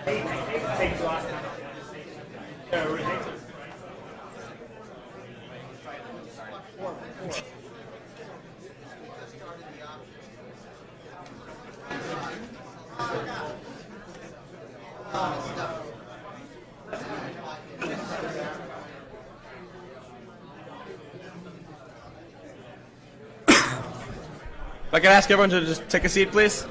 If I could ask everyone to just take a seat, please.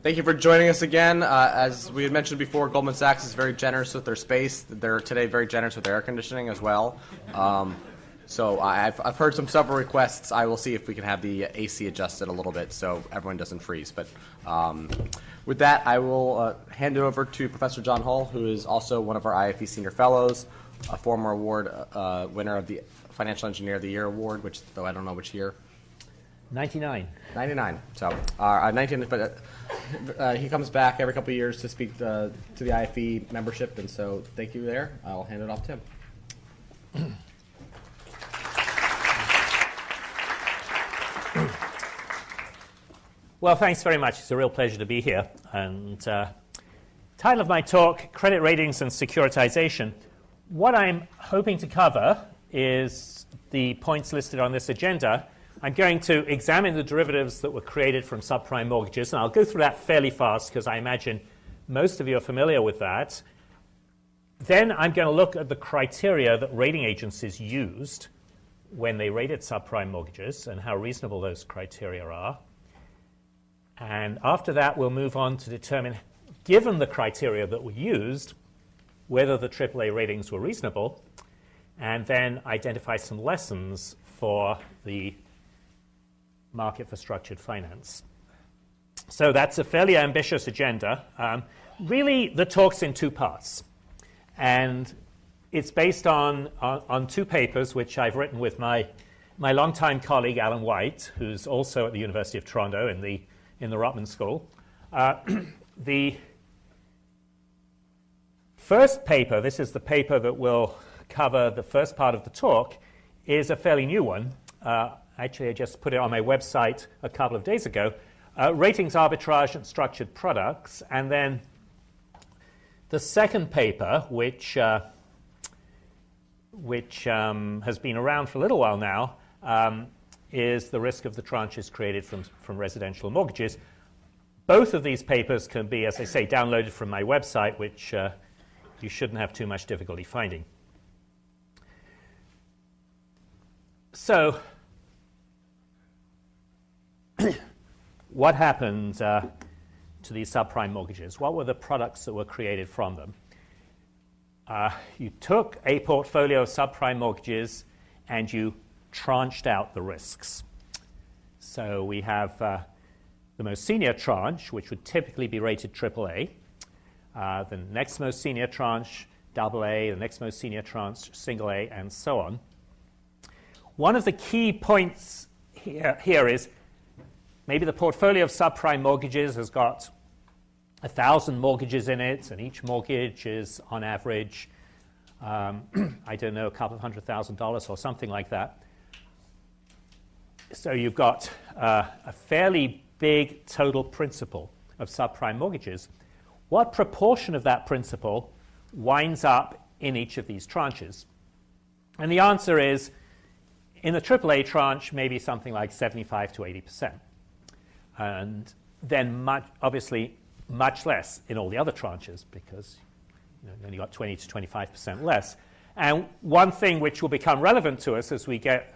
Thank you for joining us again. As we had mentioned before, Goldman Sachs is very generous with their space. They're today very generous with their air conditioning as well. So I've heard several requests. I will see if we can have the AC adjusted a little bit so everyone doesn't freeze. But with that, I will hand it over to Professor John Hull, who is also one of our IFE Senior Fellows, a former award winner of the Financial Engineer of the Year award, which, though I don't know which year. 99. 99. So 19, but he comes back every couple of years to speak to the IFE membership, and so thank you there. I'll hand it off to him. Well, thanks very much. It's a real pleasure to be here. And title of my talk, Credit Ratings and Securitization. What I'm hoping to cover is the points listed on this agenda. I'm going to examine the derivatives that were created from subprime mortgages, and I'll go through that fairly fast because I imagine most of you are familiar with that. Then I'm going to look at the criteria that rating agencies used when they rated subprime mortgages and how reasonable those criteria are. And after that, we'll move on to determine, given the criteria that were used, whether the AAA ratings were reasonable, and then identify some lessons for the market for structured finance. So that's a fairly ambitious agenda. Really, the talk's in two parts. And it's based on two papers, which I've written with my longtime colleague, Alan White, who's also at the University of Toronto in the Rotman School. The first paper, this is the paper that will cover the first part of the talk, is a fairly new one. Actually, I just put it on my website a couple of days ago. Ratings arbitrage and structured products. And then the second paper, which has been around for a little while now, is the risk of the tranches created from residential mortgages. Both of these papers can be, as I say, downloaded from my website, which you shouldn't have too much difficulty finding. So, what happened to these subprime mortgages? What were the products that were created from them? You took a portfolio of subprime mortgages and you tranched out the risks. So we have the most senior tranche, which would typically be rated AAA, the next most senior tranche, AA, the next most senior tranche, single A, and so on. One of the key points here is maybe the portfolio of subprime mortgages has got 1,000 mortgages in it, and each mortgage is on average, I don't know, a couple of $100,000 or something like that. So you've got a fairly big total principal of subprime mortgages. What proportion of that principal winds up in each of these tranches? And the answer is, in the AAA tranche, maybe something like 75 to 80%. And then obviously much less in all the other tranches because you only got 20 to 25% less. And one thing which will become relevant to us as we get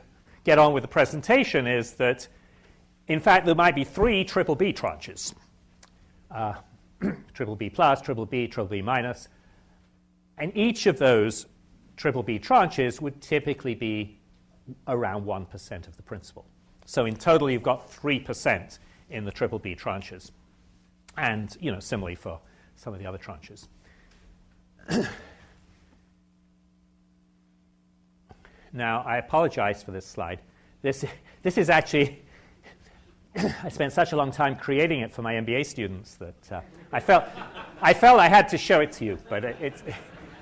on with the presentation is that, in fact, there might be 3 BBB tranches. BBB plus, BBB, BBB minus. And each of those BBB tranches would typically be around 1% of the principal. So in total, you've got 3% in the BBB tranches. And, similarly for some of the other tranches. Now, I apologize for this slide. This is actually, I spent such a long time creating it for my MBA students that I felt I felt I had to show it to you, but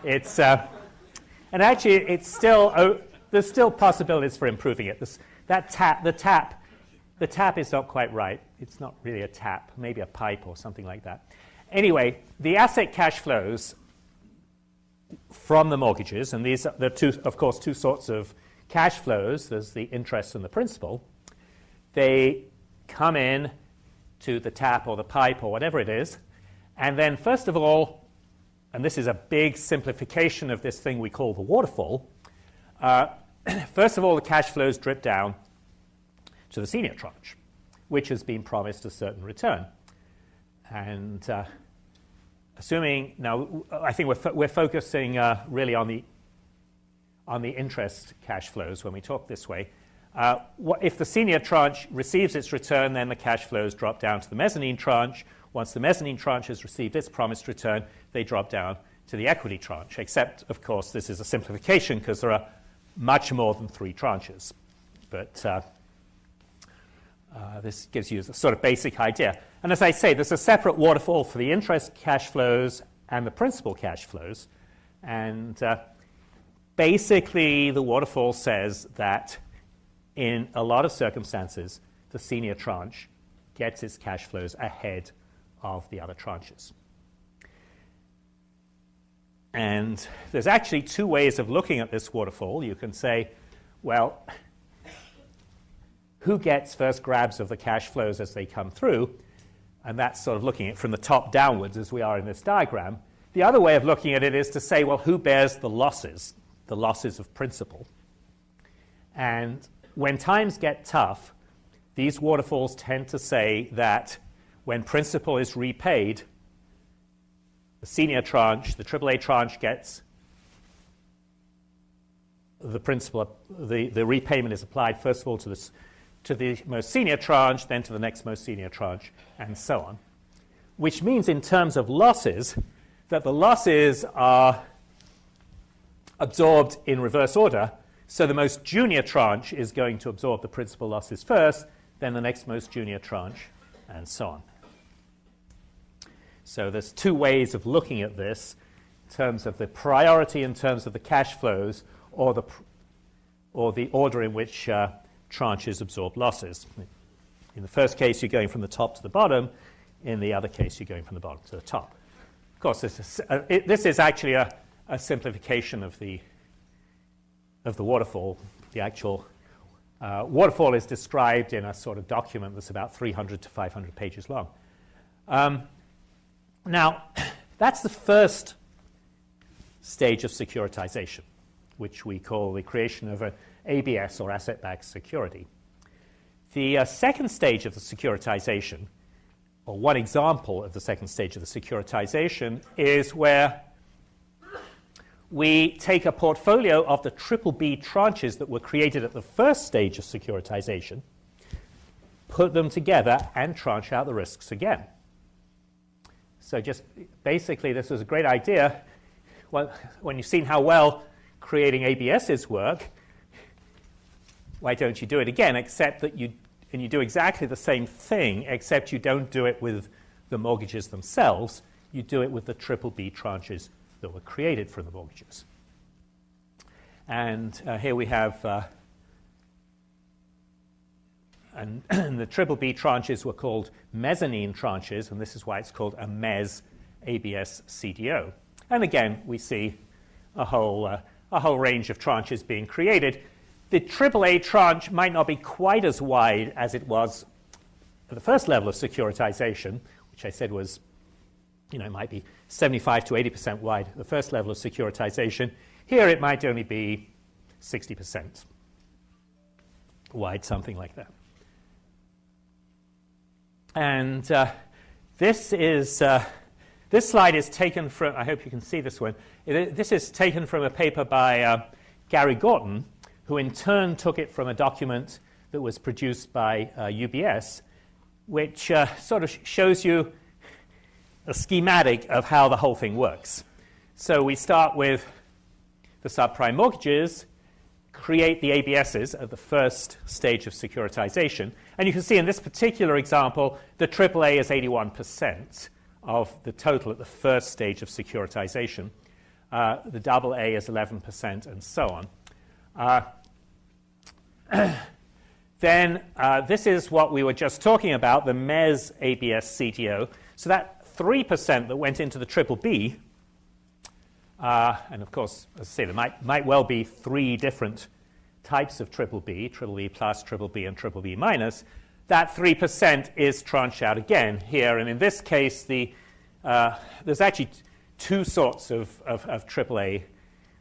it's and actually it's still there's still possibilities for improving it. The tap is not quite right. It's not really a tap, maybe a pipe or something like that. Anyway, the asset cash flows from the mortgages, and these are of course, two sorts of cash flows. There's the interest and the principal. They come in to the tap or the pipe or whatever it is, and then first of all, and this is a big simplification of this thing we call the waterfall, first of all, the cash flows drip down to the senior tranche, which has been promised a certain return. And assuming, now I think we're focusing really on the interest cash flows when we talk this way. If the senior tranche receives its return, then the cash flows drop down to the mezzanine tranche. Once the mezzanine tranche has received its promised return, they drop down to the equity tranche, except, of course, this is a simplification because there are much more than 3 tranches. But this gives you a sort of basic idea. And as I say, there's a separate waterfall for the interest cash flows and the principal cash flows. And basically, the waterfall says that in a lot of circumstances, the senior tranche gets its cash flows ahead of the other tranches. And there's actually 2 ways of looking at this waterfall. You can say, well, who gets first grabs of the cash flows as they come through? And that's sort of looking at it from the top downwards as we are in this diagram. The other way of looking at it is to say, well, who bears the losses of principal? And when times get tough, these waterfalls tend to say that when principal is repaid, the senior tranche, the AAA tranche, gets the principal. The repayment is applied first of all to the most senior tranche, then to the next most senior tranche, and so on. Which means, in terms of losses, that the losses are absorbed in reverse order. So the most junior tranche is going to absorb the principal losses first, then the next most junior tranche, and so on. So there's 2 ways of looking at this in terms of the priority, in terms of the cash flows, or the order in which tranches absorb losses. In the first case, you're going from the top to the bottom. In the other case, you're going from the bottom to the top. Of course, this is actually a simplification of the waterfall. The actual waterfall is described in a sort of document that's about 300 to 500 pages long. Now, that's the first stage of securitization, which we call the creation of an ABS, or asset-backed security. The second stage of the securitization, or one example of the second stage of the securitization, is where we take a portfolio of the BBB tranches that were created at the first stage of securitization, put them together, and tranche out the risks again. So just basically, this is a great idea. Well, when you've seen how well creating ABSs work, why don't you do it again, except that you do exactly the same thing, except you don't do it with the mortgages themselves. You do it with the BBB tranches that were created from the mortgages. And here we have, and the BBB tranches were called mezzanine tranches, and this is why it's called a mezz ABS CDO. And again, we see a whole range of tranches being created. The AAA tranche might not be quite as wide as it was at the first level of securitization, which I said was, it might be 75 to 80% wide at the first level of securitization. Here it might only be 60% wide, something like that. And this slide is taken from, I hope you can see this one, this is taken from a paper by Gary Gorton, who in turn took it from a document that was produced by UBS, which sort of shows you a schematic of how the whole thing works. So we start with the subprime mortgages, create the ABSs at the first stage of securitization. And you can see in this particular example, the AAA is 81% of the total at the first stage of securitization. The double A is 11%, and so on. Then this is what we were just talking about, the MES ABS CDO. So that 3% that went into the triple B, and of course, as I say, there might well be three different types of triple B plus, triple B, and triple B minus. That 3% is tranched out again here, and in this case, there's actually two sorts of AAA.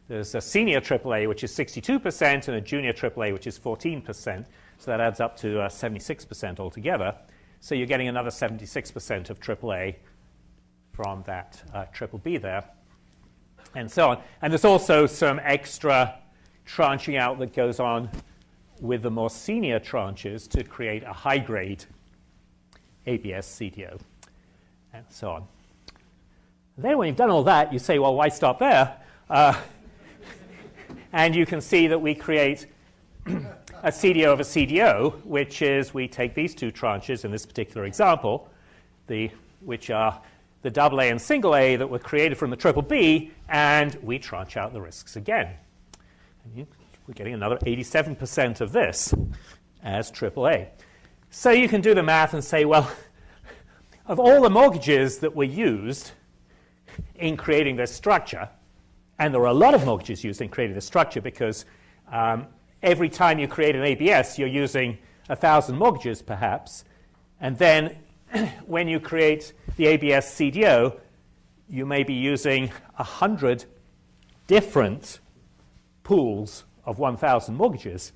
There's a senior AAA, which is 62%, and a junior AAA, which is 14%. So that adds up to 76% altogether. So you're getting another 76% of AAA from that triple B there, and so on. And there's also some extra tranching out that goes on with the more senior tranches to create a high-grade ABS CDO, and so on. Then when you've done all that, you say, well, why stop there? And you can see that we create a CDO of a CDO, which is we take these two tranches in this particular example, which are the double A and single A that were created from the triple B, and we tranche out the risks again. And we're getting another 87% of this as triple A. So you can do the math and say, well, of all the mortgages that were used in creating this structure, and there are a lot of mortgages used in creating this structure because every time you create an ABS, you're using 1,000 mortgages perhaps, and then when you create the ABS CDO, you may be using 100 different pools of 1,000 mortgages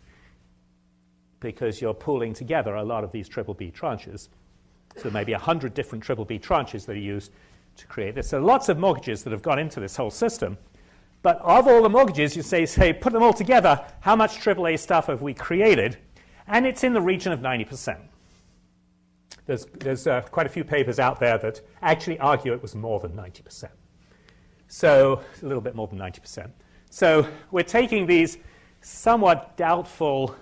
because you're pooling together a lot of these triple B tranches. So maybe 100 different triple B tranches that are used to create this. So lots of mortgages that have gone into this whole system. But of all the mortgages, you say, put them all together, how much AAA stuff have we created? And it's in the region of 90%. There's quite a few papers out there that actually argue it was more than 90%. So a little bit more than 90%. So we're taking these somewhat doubtful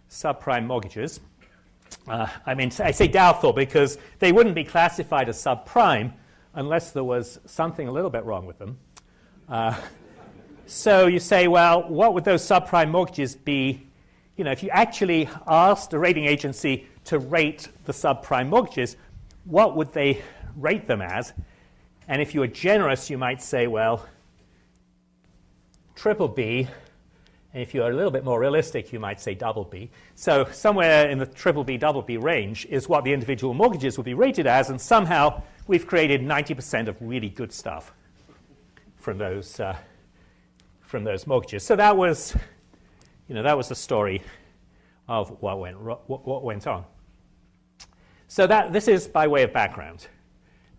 subprime mortgages. I say doubtful because they wouldn't be classified as subprime unless there was something a little bit wrong with them. So you say, well, what would those subprime mortgages be? If you actually asked a rating agency to rate the subprime mortgages, what would they rate them as? And if you were generous, you might say, well, triple B. And if you're a little bit more realistic, you might say double B. So somewhere in the triple B, double B range is what the individual mortgages would be rated as, and somehow we've created 90% of really good stuff from those mortgages. So that was the story of what went on. So this is by way of background.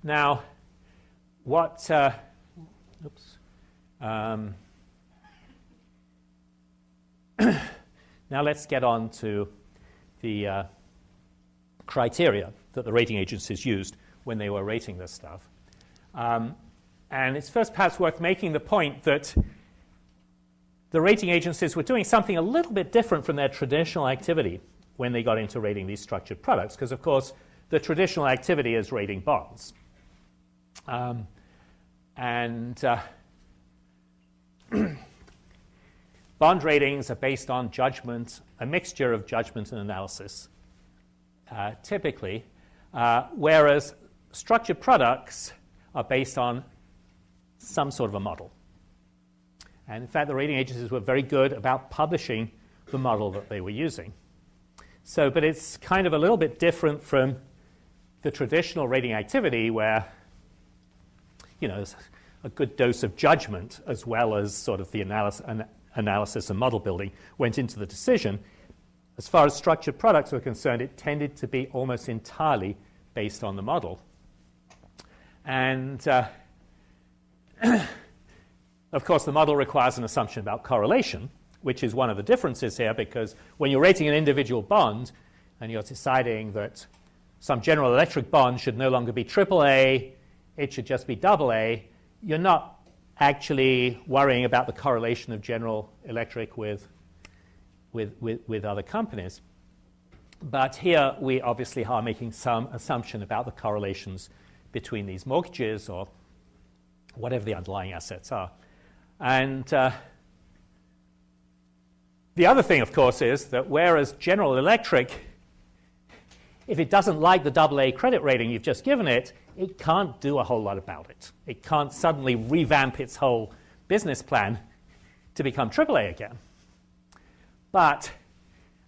Now, now let's get on to the criteria that the rating agencies used when they were rating this stuff. And it's first perhaps worth making the point that the rating agencies were doing something a little bit different from their traditional activity when they got into rating these structured products, because, of course, the traditional activity is rating bonds. Bond ratings are based on judgment, a mixture of judgment and analysis, typically, whereas structured products are based on some sort of a model. And in fact, the rating agencies were very good about publishing the model that they were using. But it's kind of a little bit different from the traditional rating activity where, there's a good dose of judgment as well as sort of the analysis and model building went into the decision. As far as structured products were concerned, it tended to be almost entirely based on the model. And of course, the model requires an assumption about correlation, which is one of the differences here, because when you're rating an individual bond and you're deciding that some General Electric bond should no longer be AAA, it should just be AA, you're not actually worrying about the correlation of General Electric with other companies. But here we obviously are making some assumption about the correlations between these mortgages or whatever the underlying assets are. And the other thing, of course, is that whereas General Electric, if it doesn't like the AA credit rating you've just given it, it can't do a whole lot about it. It can't suddenly revamp its whole business plan to become AAA again. But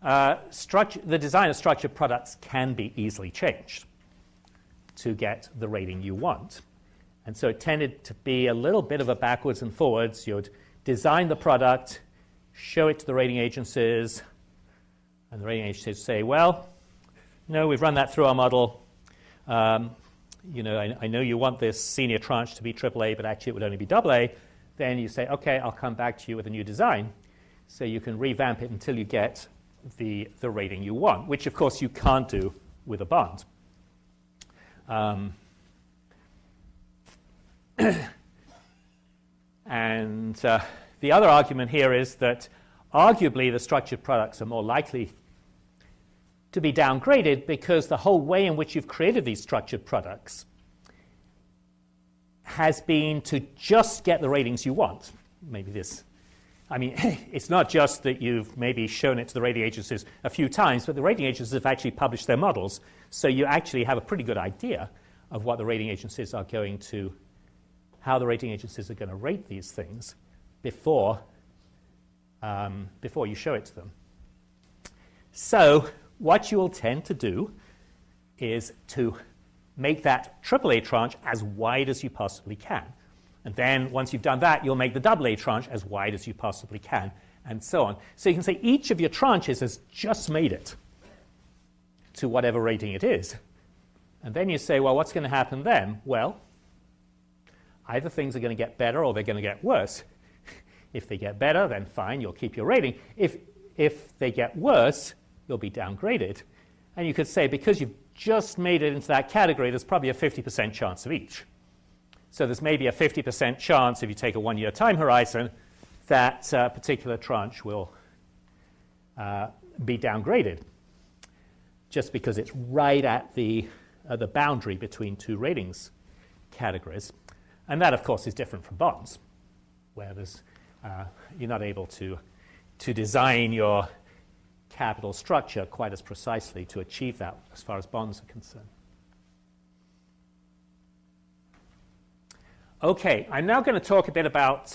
the design of structured products can be easily changed to get the rating you want. And so it tended to be a little bit of a backwards and forwards. You'd design the product, show it to the rating agencies, and the rating agencies say, well, no, we've run that through our model. I know you want this senior tranche to be AAA, but actually it would only be AA. Then you say, okay, I'll come back to you with a new design. So you can revamp it until you get the rating you want, which of course you can't do with a bond. And the other argument here is that arguably the structured products are more likely to be downgraded because the whole way in which you've created these structured products has been to just get the ratings you want. It's not just that you've maybe shown it to the rating agencies a few times, but the rating agencies have actually published their models, so you actually have a pretty good idea of what the rating agencies are going to, how the rating agencies are going to rate these things before you show it to them. So what you will tend to do is to make that AAA tranche as wide as you possibly can. And then once you've done that, you'll make the AA tranche as wide as you possibly can, and so on. So you can say each of your tranches has just made it to whatever rating it is. And then you say, well, what's going to happen then? Well, either things are going to get better or they're going to get worse. If they get better, then fine, you'll keep your rating. If they get worse, you'll be downgraded. And you could say, because you've just made it into that category, there's probably a 50% chance of each. So there's maybe a 50% chance, if you take a one-year time horizon, that a particular tranche will be downgraded, just because it's right at the boundary between two ratings categories. And that, of course, is different from bonds, where you're not able to design your capital structure quite as precisely to achieve that as far as bonds are concerned. Okay, I'm now going to talk a bit about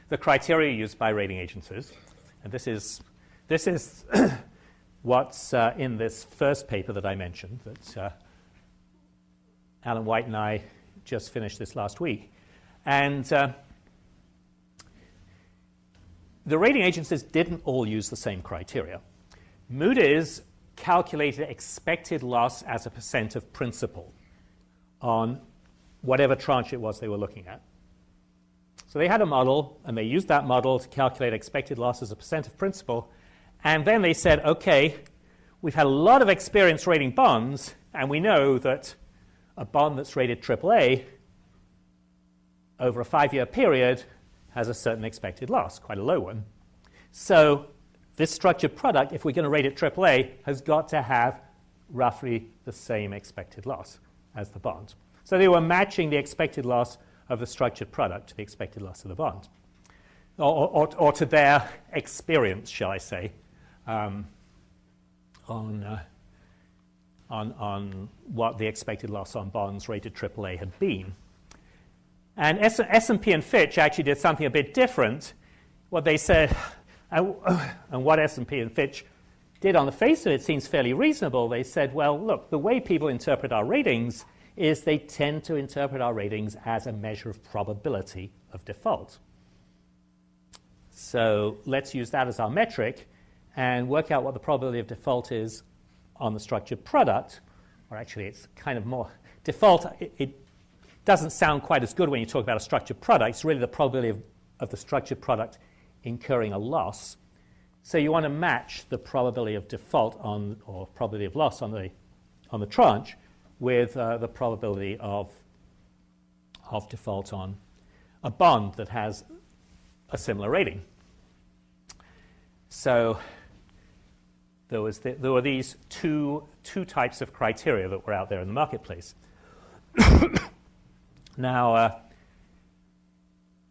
the criteria used by rating agencies. And this is what's in this first paper that I mentioned, that Alan White and I just finished this last week. And the rating agencies didn't all use the same criteria. Moody's calculated expected loss as a percent of principal on whatever tranche it was they were looking at. So they had a model, and they used that model to calculate expected loss as a percent of principal. And then they said, okay, we've had a lot of experience rating bonds, and we know that a bond that's rated AAA over a 5-year period has a certain expected loss, quite a low one. So this structured product, if we're going to rate it AAA, has got to have roughly the same expected loss as the bond. So they were matching the expected loss of the structured product to the expected loss of the bond, or to their experience, shall I say, on what the expected loss on bonds rated AAA had been. And S&P and Fitch actually did something a bit different. What they said, and what S&P and Fitch did on the face of it seems fairly reasonable. They said, well, look, the way people interpret our ratings is they tend to interpret our ratings as a measure of probability of default. So let's use that as our metric and work out what the probability of default is on the structured product. Or actually, it's kind of more default. It doesn't sound quite as good when you talk about a structured product. It's really the probability of the structured product incurring a loss. So you want to match the probability of default or probability of loss on the tranche with the probability of default on a bond that has a similar rating. So there were these two types of criteria that were out there in the marketplace. Now,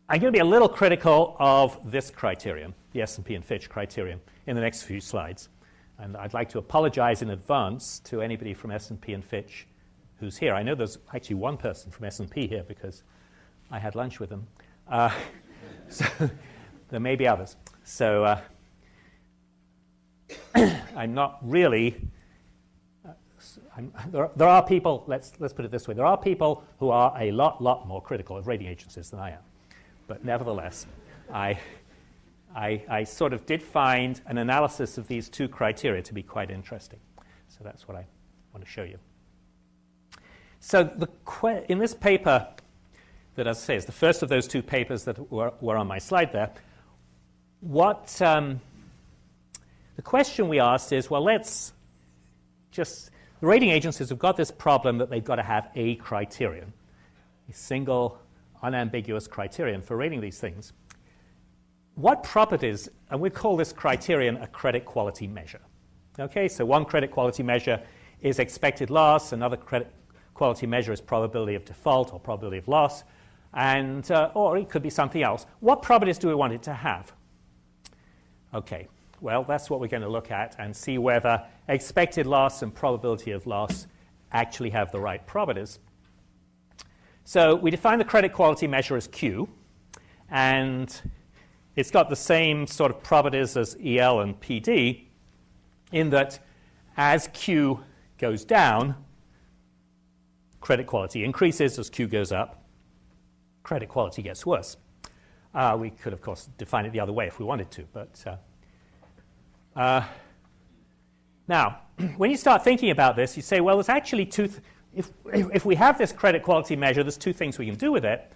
I'm going to be a little critical of this criterion, the S&P and Fitch criterion, in the next few slides. And I'd like to apologize in advance to anybody from S&P and Fitch who's here. I know there's actually one person from S&P here because I had lunch with them. So there may be others. So I'm not really... there are people, let's put it this way, there are people who are a lot more critical of rating agencies than I am. But nevertheless, I sort of did find an analysis of these two criteria to be quite interesting. So that's what I want to show you. So in this paper, that, as I say, is the first of those two papers that were on my slide there, the question we asked is, well, let's just... The rating agencies have got this problem that they've got to have a criterion, a single, unambiguous criterion for rating these things. What properties, and we call this criterion a credit quality measure. Okay, so one credit quality measure is expected loss, another credit quality measure is probability of default or probability of loss, and or it could be something else. What properties do we want it to have? Okay. Well, that's what we're going to look at and see whether expected loss and probability of loss actually have the right properties. So we define the credit quality measure as Q, and it's got the same sort of properties as EL and PD in that as Q goes down, credit quality increases. As Q goes up, credit quality gets worse. We could, of course, define it the other way if we wanted to, but... now, when you start thinking about this, you say, well, there's actually if we have this credit quality measure, there's two things we can do with it.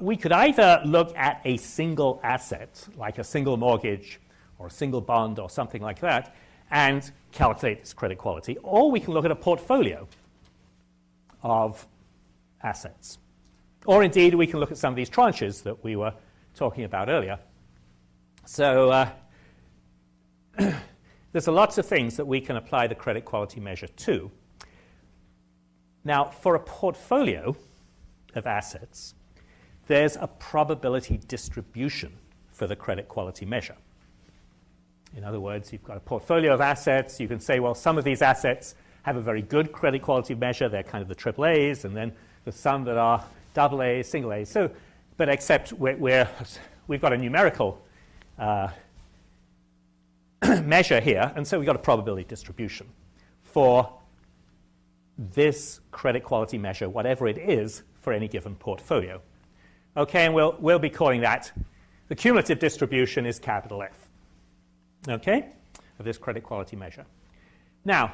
We could either look at a single asset, like a single mortgage or a single bond or something like that, and calculate its credit quality, or we can look at a portfolio of assets. Or indeed, we can look at some of these tranches that we were talking about earlier. So there's lots of things that we can apply the credit quality measure to. Now, for a portfolio of assets, there's a probability distribution for the credit quality measure. In other words, you've got a portfolio of assets. You can say, well, some of these assets have a very good credit quality measure. They're kind of the triple A's, and then there's some that are double A's, single A's. So, but except we've got a numerical measure here, and so we've got a probability distribution for this credit quality measure, whatever it is, for any given portfolio. Okay, and we'll be calling that, the cumulative distribution is capital F, okay, of this credit quality measure. Now,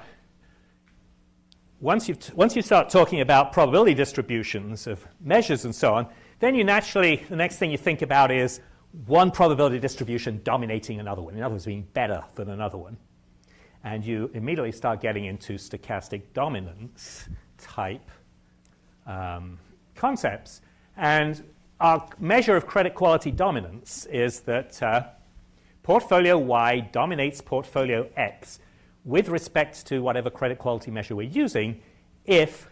once you start talking about probability distributions of measures and so on, then you naturally, the next thing you think about is one probability distribution dominating another one, in other words, being better than another one. And you immediately start getting into stochastic dominance type concepts. And our measure of credit quality dominance is that portfolio Y dominates portfolio X with respect to whatever credit quality measure we're using if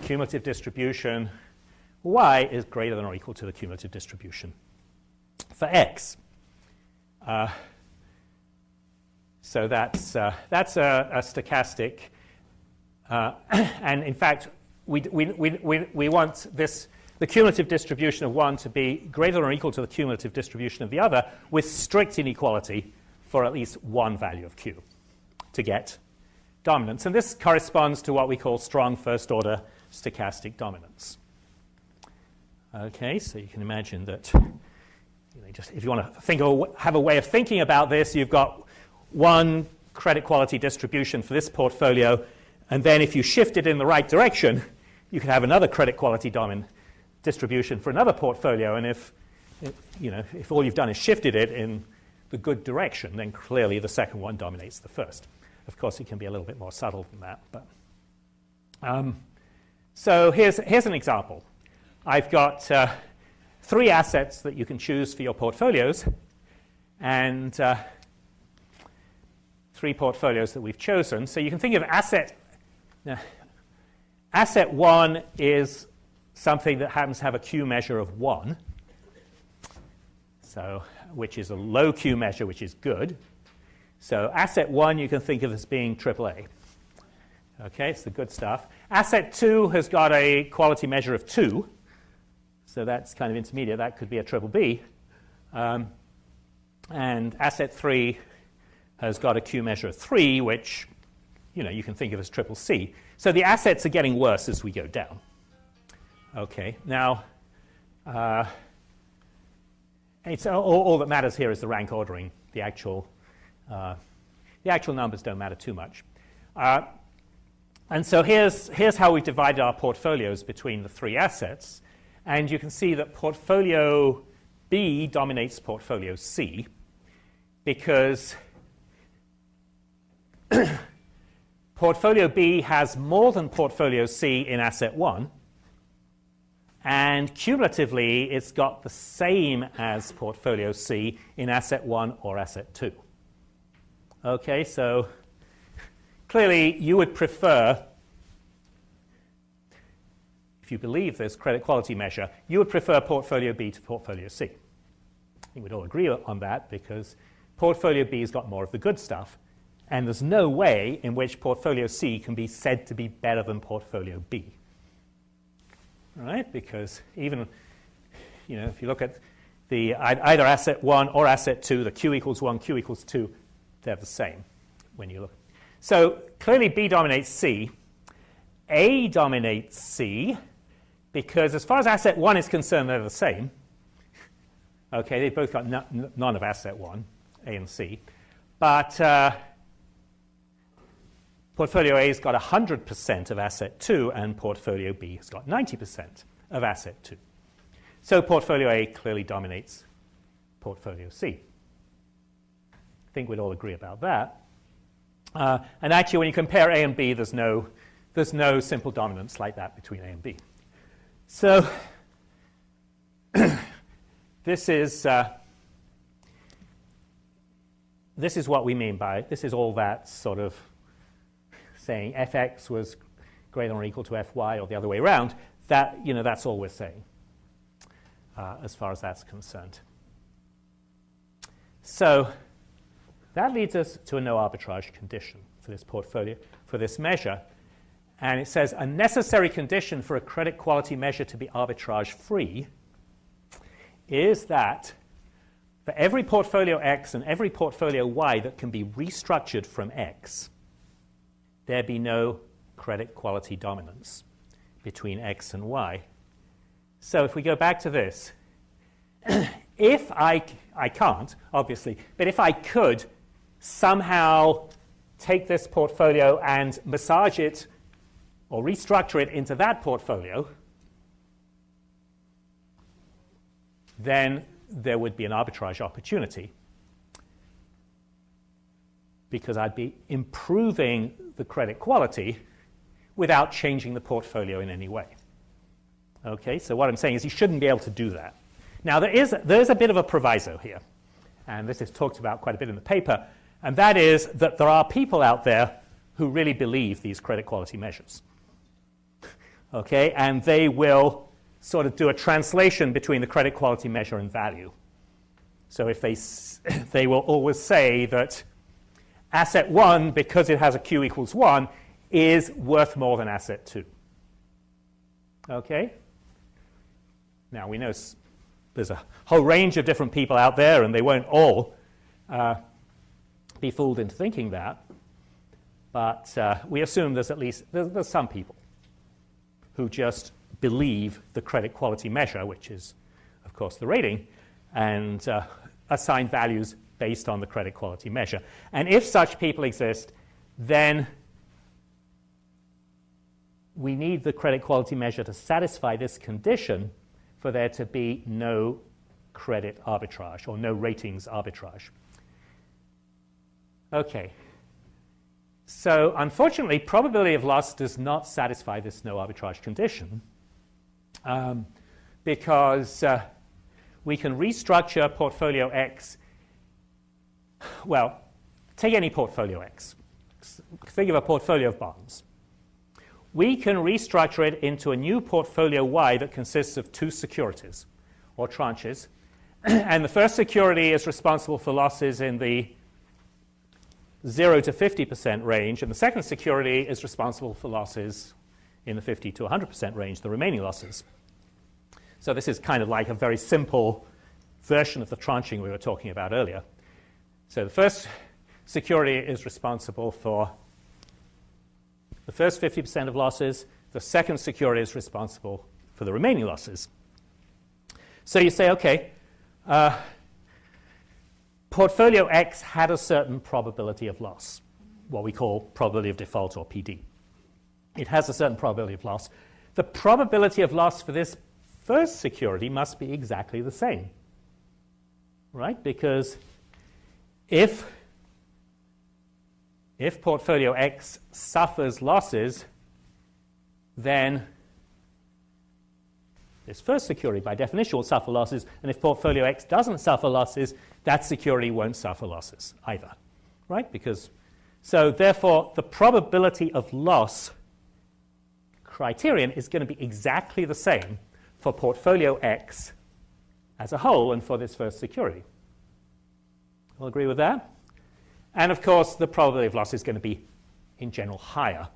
cumulative distribution Y is greater than or equal to the cumulative distribution for X. So that's a stochastic, and in fact, we want the cumulative distribution of one to be greater than or equal to the cumulative distribution of the other with strict inequality for at least one value of Q to get dominance. And this corresponds to what we call strong first-order stochastic dominance. Okay, so you can imagine that just if you want to have a way of thinking about this, you've got one credit quality distribution for this portfolio, and then if you shift it in the right direction, you can have another credit quality distribution for another portfolio. And if all you've done is shifted it in the good direction, then clearly the second one dominates the first. Of course, it can be a little bit more subtle than that. But so here's an example. I've got 3 assets that you can choose for your portfolios, and 3 portfolios that we've chosen. So you can think of asset. asset 1 is something that happens to have a Q measure of 1, so which is a low Q measure, which is good. So asset 1 you can think of as being AAA. Okay, it's the good stuff. Asset 2 has got a quality measure of 2, so that's kind of intermediate. That could be a triple B. And asset 3 has got a Q measure of 3, which you can think of as triple C. So the assets are getting worse as we go down. Okay, now it's all that matters here is the rank ordering. The actual numbers don't matter too much. And so here's how we've divided our portfolios between the three assets. And you can see that portfolio B dominates portfolio C because portfolio B has more than portfolio C in asset 1, and cumulatively it's got the same as portfolio C in asset 1 or asset 2. Okay, so clearly you would prefer, if you believe this credit quality measure, you would prefer portfolio B to portfolio C. I think we'd all agree on that because portfolio B has got more of the good stuff, and there's no way in which portfolio C can be said to be better than portfolio B. All right? Because even, if you look at the either asset 1 or asset 2, the Q equals 1, Q equals 2, they're the same when you look. So clearly B dominates C. A dominates C because as far as asset 1 is concerned, they're the same. Okay, they've both got none of asset 1, A and C. But portfolio A has got 100% of asset 2, and portfolio B has got 90% of asset 2. So portfolio A clearly dominates portfolio C. I think we'd all agree about that. And actually, when you compare A and B, there's no simple dominance like that between A and B. So this is what we mean by this is all that sort of saying fx was greater than or equal to fy or the other way around. That's all we're saying as far as that's concerned. So that leads us to a no arbitrage condition for this portfolio, for this measure. And it says a necessary condition for a credit quality measure to be arbitrage free is that for every portfolio X and every portfolio Y that can be restructured from X, there be no credit quality dominance between X and Y. So if we go back to this, if I can't, obviously, but if I could somehow take this portfolio and massage it or restructure it into that portfolio, then there would be an arbitrage opportunity because I'd be improving the credit quality without changing the portfolio in any way. Okay, so what I'm saying is you shouldn't be able to do that. Now, there's a bit of a proviso here, and this is talked about quite a bit in the paper, and that is that there are people out there who really believe these credit quality measures. Okay, and they will sort of do a translation between the credit quality measure and value. So if they will always say that asset 1, because it has a Q equals 1, is worth more than asset 2. Okay? Now, we know there's a whole range of different people out there, and they won't all be fooled into thinking that. But we assume there's at least there's some people who just believe the credit quality measure, which is, of course, the rating, and assign values based on the credit quality measure. And if such people exist, then we need the credit quality measure to satisfy this condition for there to be no credit arbitrage or no ratings arbitrage. Okay. So unfortunately, probability of loss does not satisfy this no arbitrage condition because we can restructure portfolio X. Well, take any portfolio X. Think of a portfolio of bonds. we can restructure it into a new portfolio Y that consists of two securities or tranches. And the first security is responsible for losses in the 0 to 50% range, and the second security is responsible for losses in the 50 to 100% range, the remaining losses. So this is kind of like a very simple version of the tranching we were talking about earlier. So the first security is responsible for the first 50% of losses. The second security is responsible for the remaining losses. So you say, okay, portfolio X had a certain probability of loss, what we call probability of default or PD. It has a certain probability of loss. The probability of loss for this first security must be exactly the same, right? Because if portfolio X suffers losses, then this first security, by definition, will suffer losses, and if portfolio X doesn't suffer losses, that security won't suffer losses either, right? So therefore, the probability of loss criterion is going to be exactly the same for portfolio X as a whole and for this first security. We'll agree with that? And of course, the probability of loss is going to be, in general, higher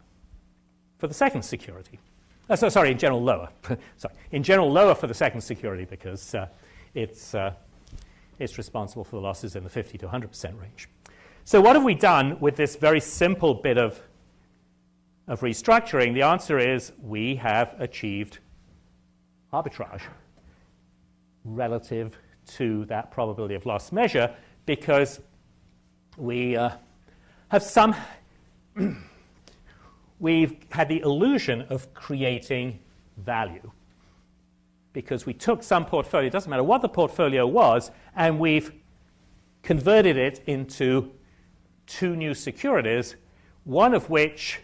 for the second security. In general, lower. In general, lower for the second security because it's responsible for the losses in the 50 to 100% range. So what have we done with this very simple bit of restructuring? The answer is we have achieved arbitrage relative to that probability of loss measure because we have we've had the illusion of creating value because we took some portfolio, it doesn't matter what the portfolio was, and we've converted it into two new securities, one of which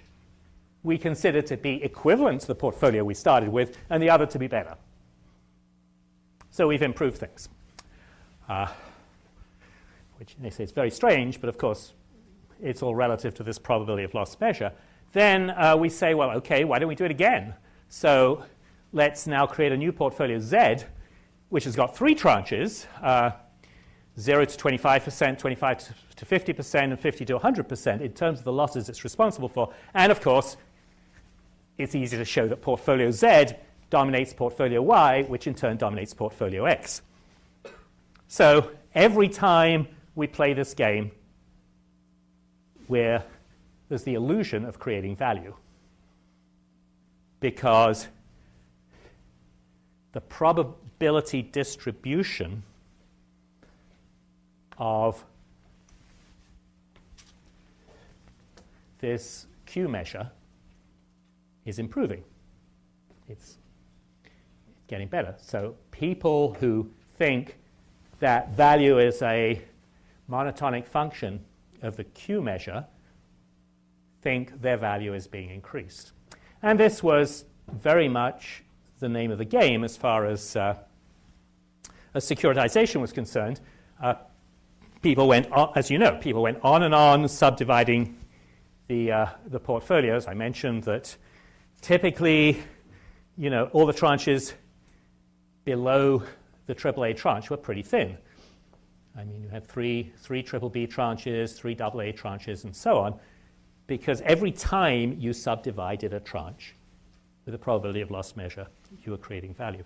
we consider to be equivalent to the portfolio we started with, and the other to be better. So we've improved things. Which they say is very strange, but of course it's all relative to this probability of loss measure. Then we say, well, okay, why don't we do it again? So let's now create a new portfolio Z, which has got three tranches, 0 to 25%, 25 to 50%, and 50 to 100% in terms of the losses it's responsible for. And of course, it's easy to show that portfolio Z dominates portfolio Y, which in turn dominates portfolio X. So every time we play this game where there's the illusion of creating value because the probability distribution of this Q measure is improving. It's getting better. So people who think that value is a monotonic function of the Q measure think their value is being increased. And this was very much the name of the game as far as securitization was concerned. People went on, as you know, people went on and on subdividing the portfolios. I mentioned that typically, all the tranches below the AAA tranche were pretty thin. I mean, you had three BBB tranches, three AA tranches, and so on, because every time you subdivided a tranche with a probability of loss measure, you were creating value.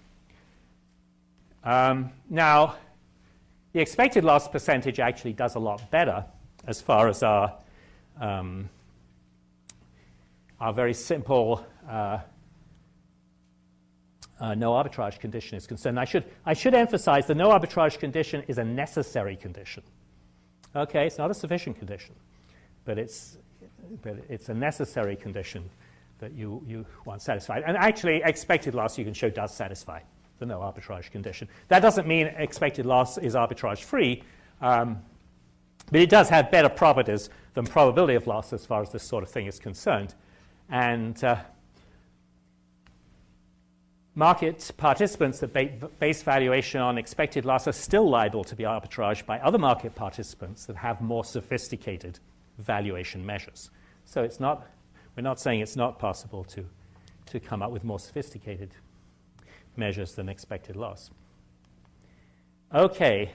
Now, the expected loss percentage actually does a lot better as far as our very simple no arbitrage condition is concerned. I should emphasize the no arbitrage condition is a necessary condition. Okay, it's not a sufficient condition, but it's a necessary condition that you want satisfied. And actually, expected loss you can show does satisfy the no arbitrage condition. That doesn't mean expected loss is arbitrage free, but it does have better properties than probability of loss as far as this sort of thing is concerned. And market participants that base valuation on expected loss are still liable to be arbitraged by other market participants that have more sophisticated valuation measures. So it's not, We're not saying it's not possible to come up with more sophisticated measures than expected loss. Okay.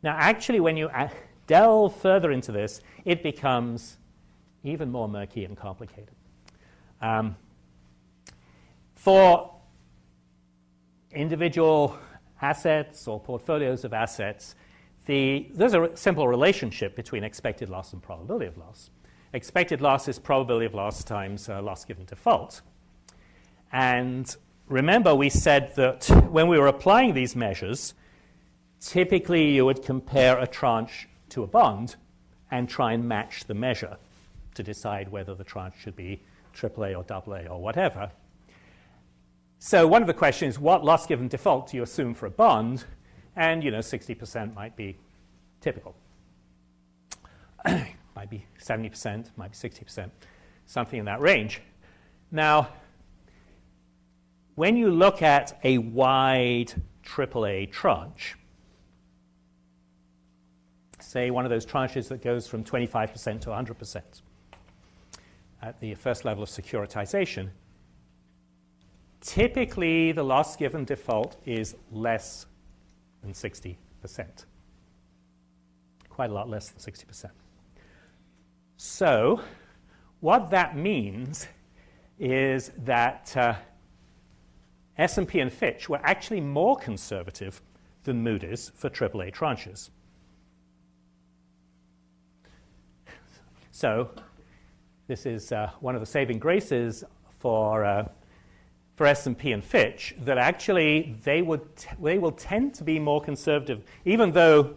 Now, actually, when you delve further into this, it becomes even more murky and complicated. For individual assets or portfolios of assets, there's a simple relationship between expected loss and probability of loss. Expected loss is probability of loss times loss given default. And remember, we said that when we were applying these measures, typically you would compare a tranche to a bond and try and match the measure to decide whether the tranche should be AAA or AA or whatever. So one of the questions is, what loss given default do you assume for a bond? And, 60% might be typical. Might be 70%, might be 60%, something in that range. Now, when you look at a wide AAA tranche, say one of those tranches that goes from 25% to 100% at the first level of securitization, typically the loss given default is less than 60%. Quite a lot less than 60%. So what that means is that S&P and Fitch were actually more conservative than Moody's for AAA tranches. So this is one of the saving graces for S&P and Fitch, that actually they will tend to be more conservative. Even though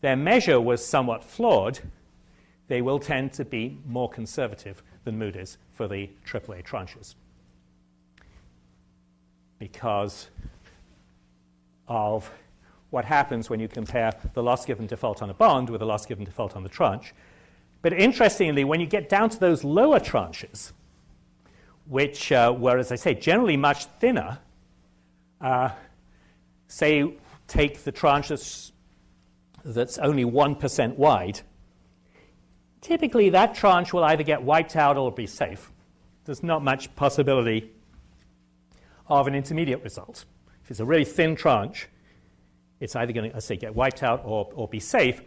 their measure was somewhat flawed, they will tend to be more conservative than Moody's for the AAA tranches, because of what happens when you compare the loss given default on a bond with the loss given default on the tranche. But interestingly, when you get down to those lower tranches, which were, as I say, generally much thinner, say, take the tranche that's only 1% wide, typically that tranche will either get wiped out or be safe. There's not much possibility of an intermediate result. If it's a really thin tranche, it's either going to, say, get wiped out or be safe.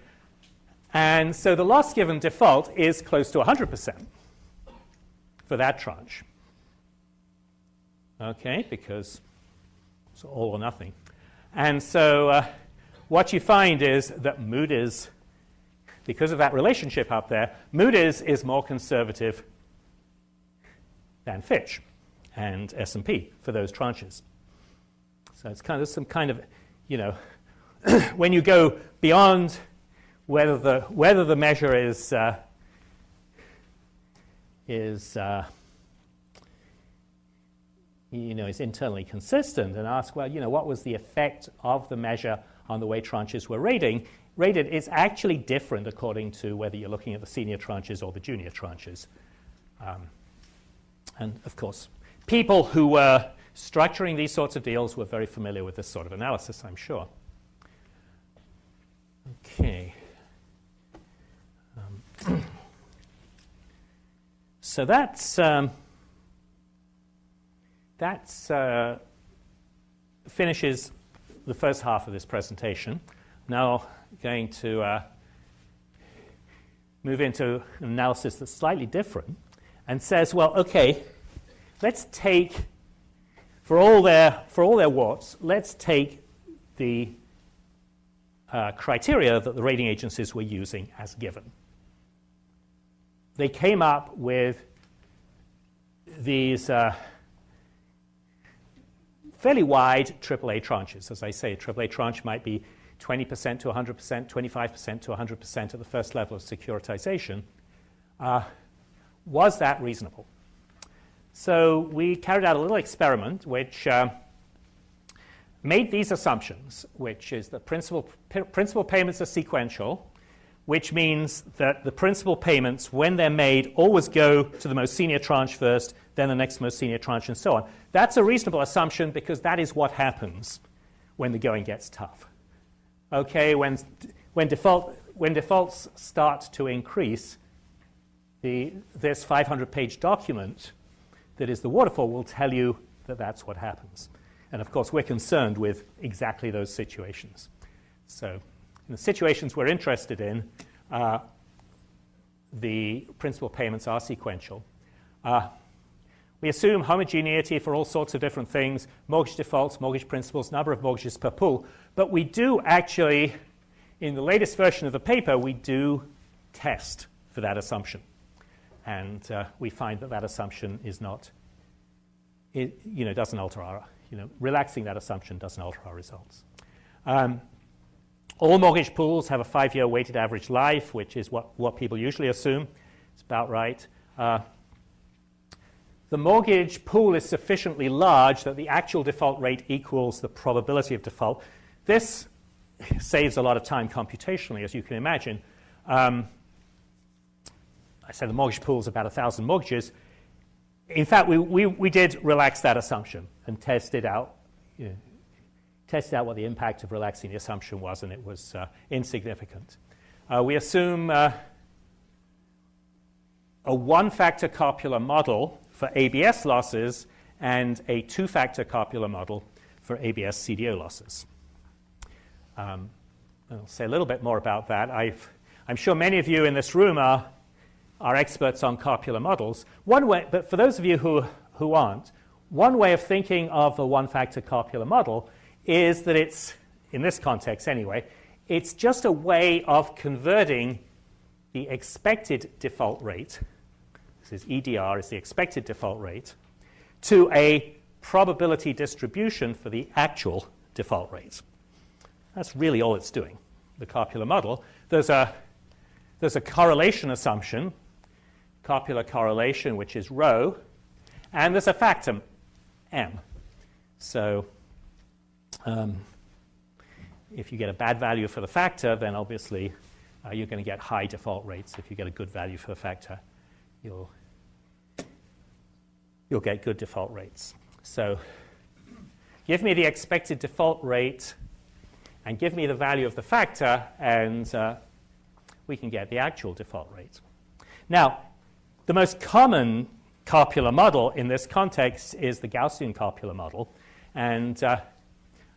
And so the loss given default is close to 100% for that tranche. Okay, because it's all or nothing. And so what you find is that Moody's, because of that relationship up there, Moody's is more conservative than Fitch and S&P for those tranches. So it's kind of some kind of, when you go beyond whether the measure is internally consistent, and ask, well, what was the effect of the measure on the way tranches were rated? It's actually different according to whether you're looking at the senior tranches or the junior tranches. And of course, people who were structuring these sorts of deals were very familiar with this sort of analysis, I'm sure. Okay. So that's finishes the first half of this presentation. Now going to move into an analysis that's slightly different and says, well, okay, let's take, for all their warts, let's take the criteria that the rating agencies were using as given. They came up with these fairly wide AAA tranches. As I say, a AAA tranche might be 20% to 100%, 25% to 100% at the first level of securitization. Was that reasonable? So we carried out a little experiment which made these assumptions, which is that principal payments are sequential, which means that the principal payments, when they're made, always go to the most senior tranche first, then the next most senior tranche, and so on. That's a reasonable assumption because that is what happens when the going gets tough. Okay, when defaults start to increase, this 500-page document that is the waterfall will tell you that that's what happens. And of course, we're concerned with exactly those situations. So in the situations we're interested in, the principal payments are sequential. We assume homogeneity for all sorts of different things, mortgage defaults, mortgage principals, number of mortgages per pool. But we do actually, in the latest version of the paper, we do test for that assumption. And we find that that assumption is not, doesn't alter our, relaxing that assumption doesn't alter our results. All mortgage pools have a 5-year weighted average life, which is what people usually assume. It's about right. The mortgage pool is sufficiently large that the actual default rate equals the probability of default. This saves a lot of time computationally, as you can imagine. I said the mortgage pool is about 1,000 mortgages. In fact, we did relax that assumption and tested out what the impact of relaxing the assumption was, and it was insignificant. We assume a one-factor copular model for ABS losses and a two-factor copular model for ABS CDO losses. I'll say a little bit more about that. I'm sure many of you in this room are experts on copular models. One way, but for those of you who aren't, one way of thinking of the one-factor copular model is that it's, in this context anyway, it's just a way of converting the expected default rate, this is EDR, is the expected default rate, to a probability distribution for the actual default rate. That's really all it's doing, the copular model. There's a correlation assumption, copular correlation, which is rho, and there's a factor, m. So if you get a bad value for the factor, then obviously you're going to get high default rates. If you get a good value for the factor, you'll get good default rates. So give me the expected default rate and give me the value of the factor, and we can get the actual default rate. Now, the most common copular model in this context is the Gaussian copular model. And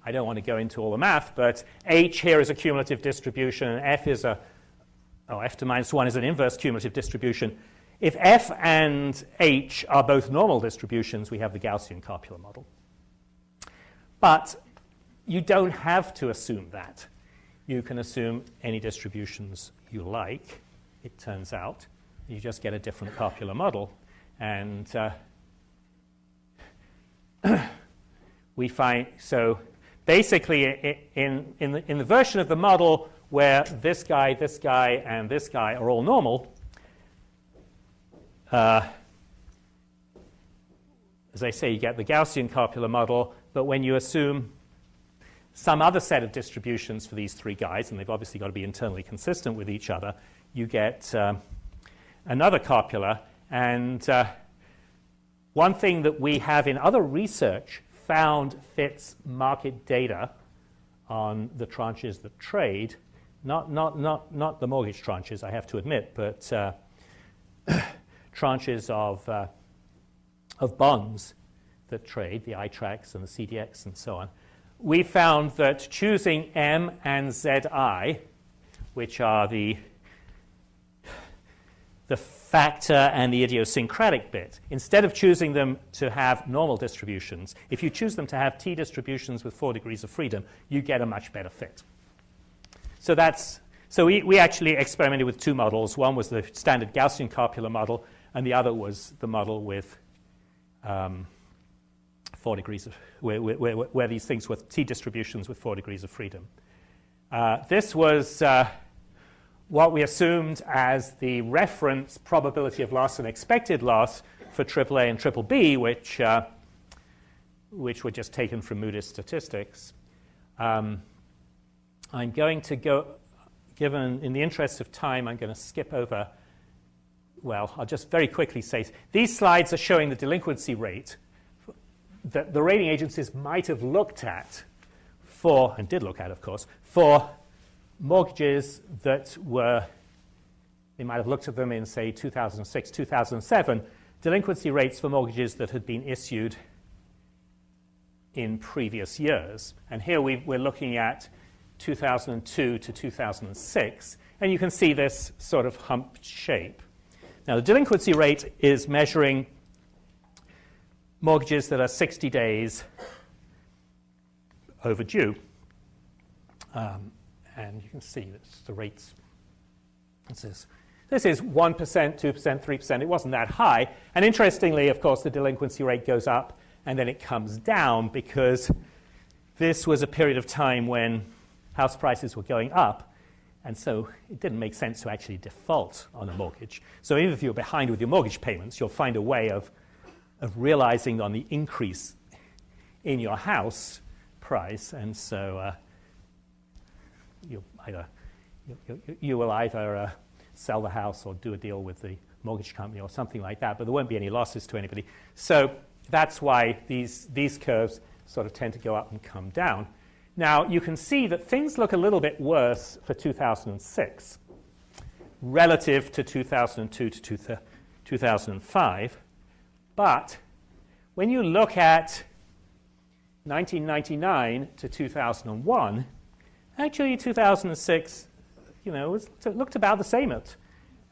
I don't want to go into all the math, but H here is a cumulative distribution, and F is f to minus 1 is an inverse cumulative distribution. If F and H are both normal distributions, we have the Gaussian copular model. But you don't have to assume that. You can assume any distributions you like, it turns out. You just get a different copular model. And we find, so basically in the version of the model where this guy, and this guy are all normal, as I say, you get the Gaussian copular model, but when you assume some other set of distributions for these three guys, and they've obviously got to be internally consistent with each other, you get another copula. And one thing that we have in other research found fits market data on the tranches that trade, not the mortgage tranches, I have to admit, but tranches of bonds that trade, the iTrax and the CDX and so on. We found that choosing M and ZI, which are the factor and the idiosyncratic bit, instead of choosing them to have normal distributions, if you choose them to have T distributions with 4 degrees of freedom, you get a much better fit. So we actually experimented with two models. One was the standard Gaussian copular model, and the other was the model with 4 degrees of, where these things were T distributions with 4 degrees of freedom. This was what we assumed as the reference probability of loss and expected loss for AAA and BBB, which were just taken from Moody's statistics. I'm going to go, given in the interest of time, I'm going to skip over, well, I'll just very quickly say, these slides are showing the delinquency rate that the rating agencies might have looked at for, and did look at, of course, for mortgages that were they might have looked at them in, say, 2006, 2007, delinquency rates for mortgages that had been issued in previous years. And here we're looking at 2002 to 2006, and you can see this sort of humped shape. Now, the delinquency rate is measuring mortgages that are 60 days overdue. And you can see that's the rates. This is 1%, 2%, 3%. It wasn't that high. And interestingly, of course, the delinquency rate goes up and then it comes down because this was a period of time when house prices were going up. And so it didn't make sense to actually default on a mortgage. So even if you're behind with your mortgage payments, you'll find a way of realizing on the increase in your house price. And so you will either sell the house or do a deal with the mortgage company or something like that, but there won't be any losses to anybody. So that's why these curves sort of tend to go up and come down. Now, you can see that things look a little bit worse for 2006 relative to 2002 to 2005. But when you look at 1999 to 2001, actually 2006, it looked about the same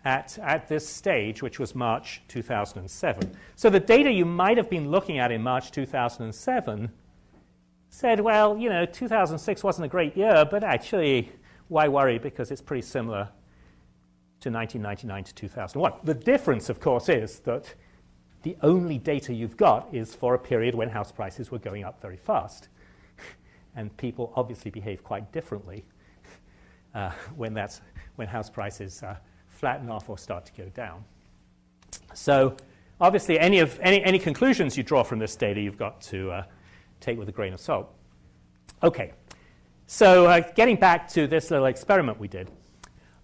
at this stage, which was March 2007. So the data you might have been looking at in March 2007 said, well, 2006 wasn't a great year, but actually, why worry? Because it's pretty similar to 1999 to 2001. The difference, of course, is that the only data you've got is for a period when house prices were going up very fast. And people obviously behave quite differently when house prices flatten off or start to go down. So obviously, any conclusions you draw from this data, you've got to take with a grain of salt. Okay, so getting back to this little experiment we did,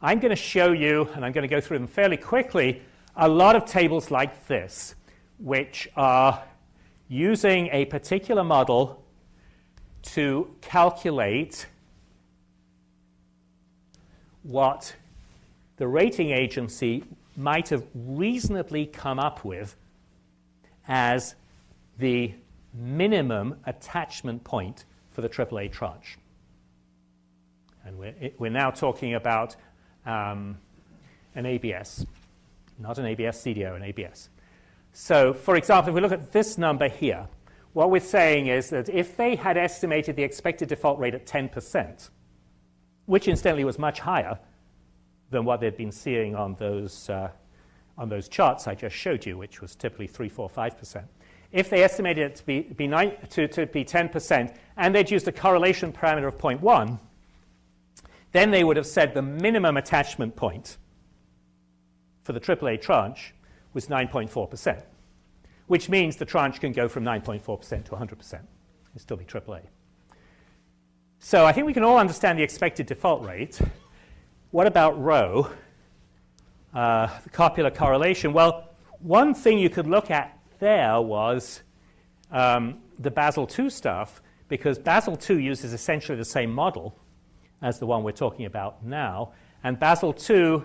I'm going to show you, and I'm going to go through them fairly quickly, a lot of tables like this, which are using a particular model to calculate what the rating agency might have reasonably come up with as the minimum attachment point for the AAA tranche. And we're now talking about an ABS, not an ABS CDO, an ABS. So, for example, if we look at this number here, what we're saying is that if they had estimated the expected default rate at 10%, which incidentally was much higher than what they'd been seeing on those charts I just showed you, which was typically 3, 4, 5%. If they estimated it to be 10%, and they'd used a correlation parameter of 0.1, then they would have said the minimum attachment point for the AAA tranche was 9.4%, which means the tranche can go from 9.4% to 100% and still be AAA. So I think we can all understand the expected default rate. What about rho, the copular correlation? Well, one thing you could look at there was the Basel II stuff, because Basel II uses essentially the same model as the one we're talking about now, and Basel II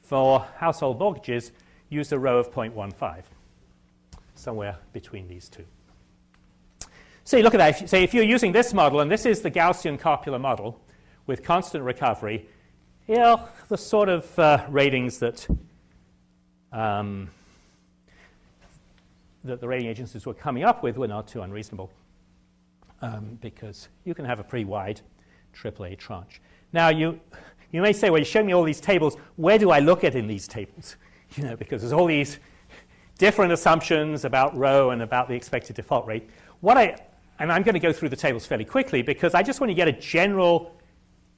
for household mortgages used a rho of 0.15, somewhere between these two. So you look at that. Say if you're using this model, and this is the Gaussian copular model with constant recovery, the sort of ratings that the rating agencies were coming up with were not too unreasonable, because you can have a pretty wide AAA tranche. Now, you may say, well, you showed me all these tables. Where do I look at in these tables? Because there's all these different assumptions about rho and about the expected default rate. And I'm going to go through the tables fairly quickly, because I just want to get a general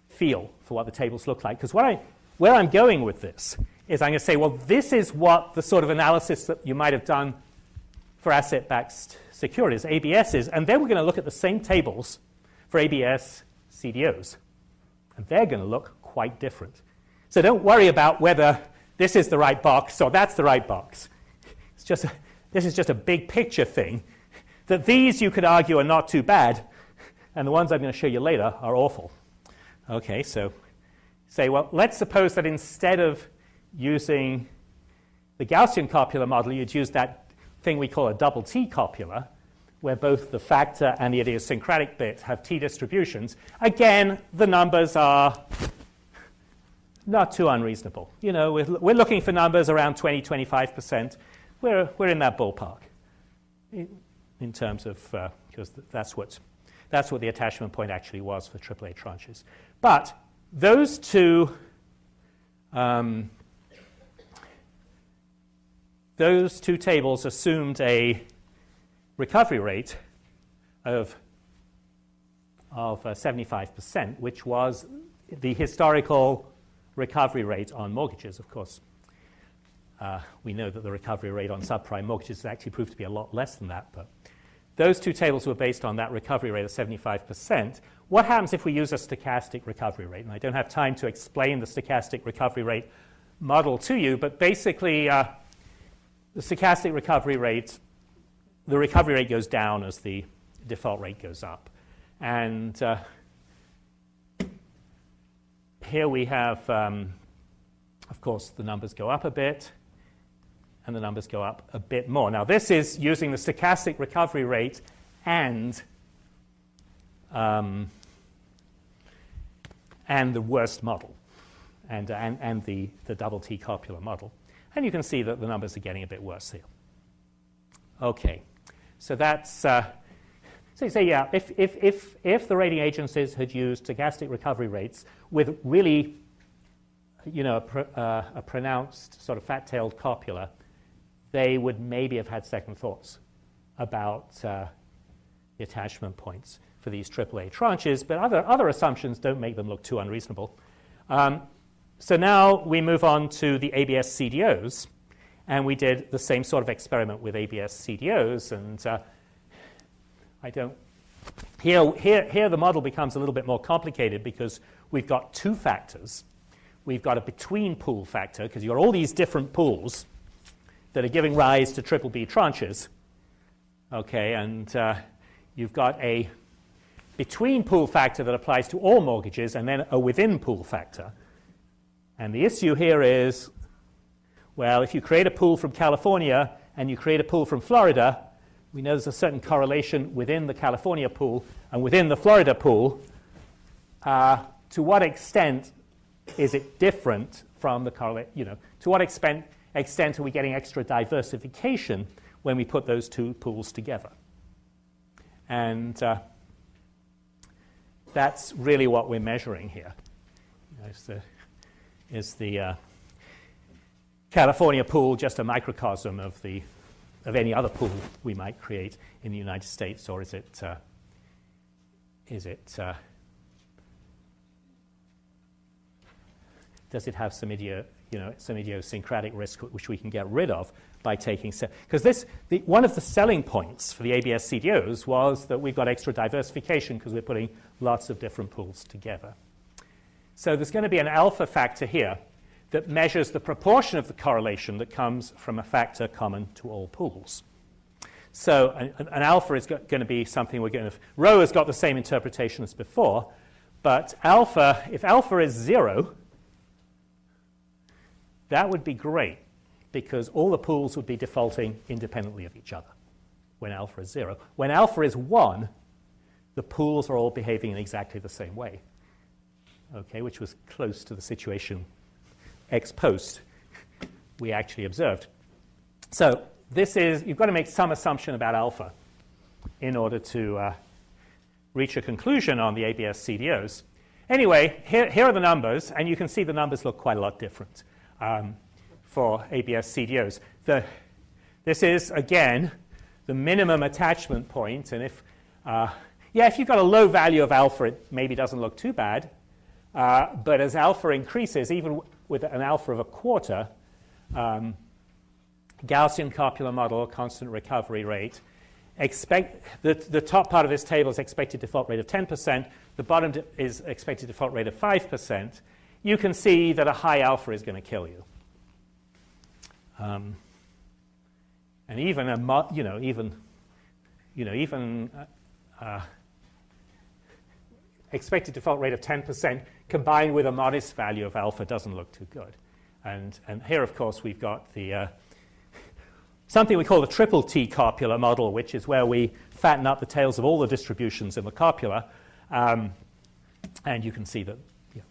feel for what the tables look like. Because where I'm going with this is I'm going to say, well, this is what the sort of analysis that you might have done for asset-backed securities, ABSs, and then we're going to look at the same tables for ABS CDOs, and they're going to look quite different. So don't worry about whether this is the right box or that's the right box. This is just a big picture thing, that these you could argue are not too bad, and the ones I'm going to show you later are awful. Okay, so say, well, let's suppose that instead of using the Gaussian copula model, you'd use that thing we call a double T copula, where both the factor and the idiosyncratic bit have T distributions. Again, the numbers are not too unreasonable. You know, we're looking for numbers around 20, 25%. We're in that ballpark in terms of, because that's what the attachment point actually was for AAA tranches. But those two tables assumed a recovery rate of 75%, which was the historical recovery rate on mortgages, of course. We know that the recovery rate on subprime mortgages has actually proved to be a lot less than that, but those two tables were based on that recovery rate of 75%. What happens if we use a stochastic recovery rate? And I don't have time to explain the stochastic recovery rate model to you, but basically the stochastic recovery rate, the recovery rate goes down as the default rate goes up. And here we have, of course, the numbers go up a bit, and the numbers go up a bit more. Now, this is using the stochastic recovery rate and the worst model, and the double T copula model. And you can see that the numbers are getting a bit worse here. Okay, so that's so you say, yeah, if the rating agencies had used stochastic recovery rates with really, you know, a pronounced sort of fat-tailed copula, they would maybe have had second thoughts about the attachment points for these AAA tranches, but other assumptions don't make them look too unreasonable. So now we move on to the ABS CDOs, and we did the same sort of experiment with ABS CDOs, and here the model becomes a little bit more complicated because we've got two factors. We've got a between pool factor, because you've got all these different pools that are giving rise to triple B tranches. Okay, and you've got a between pool factor that applies to all mortgages, and then a within pool factor. And the issue here is, well, if you create a pool from California and you create a pool from Florida, we know there's a certain correlation within the California pool and within the Florida pool. To what extent is it different from the correlation? You know, to what extent are we getting extra diversification when we put those two pools together? And that's really what we're measuring here. You know, is the California pool just a microcosm of any other pool we might create in the United States, or is it does it have some idiosyncratic risk which we can get rid of by taking, because one of the selling points for the ABS CDOs was that we've got extra diversification because we're putting lots of different pools together. So there's going to be an alpha factor here that measures the proportion of the correlation that comes from a factor common to all pools. So an alpha is going to be something we're going to, rho has got the same interpretation as before, but alpha, if alpha is 0, that would be great, because all the pools would be defaulting independently of each other when alpha is 0. When alpha is 1, the pools are all behaving in exactly the same way, okay, which was close to the situation ex post we actually observed. So this is, you've got to make some assumption about alpha in order to reach a conclusion on the ABS CDOs. Anyway, here are the numbers, and you can see the numbers look quite a lot different for ABS CDOs. This is, again, the minimum attachment point, and if you've got a low value of alpha, it maybe doesn't look too bad, but as alpha increases, even with an alpha of a quarter, Gaussian copula model, constant recovery rate, the top part of this table is expected default rate of 10%, the bottom is expected default rate of 5%. You can see that a high alpha is going to kill you. And even expected default rate of 10% combined with a modest value of alpha doesn't look too good. And here, of course, we've got the something we call the triple T copula model, which is where we fatten up the tails of all the distributions in the copula. And you can see that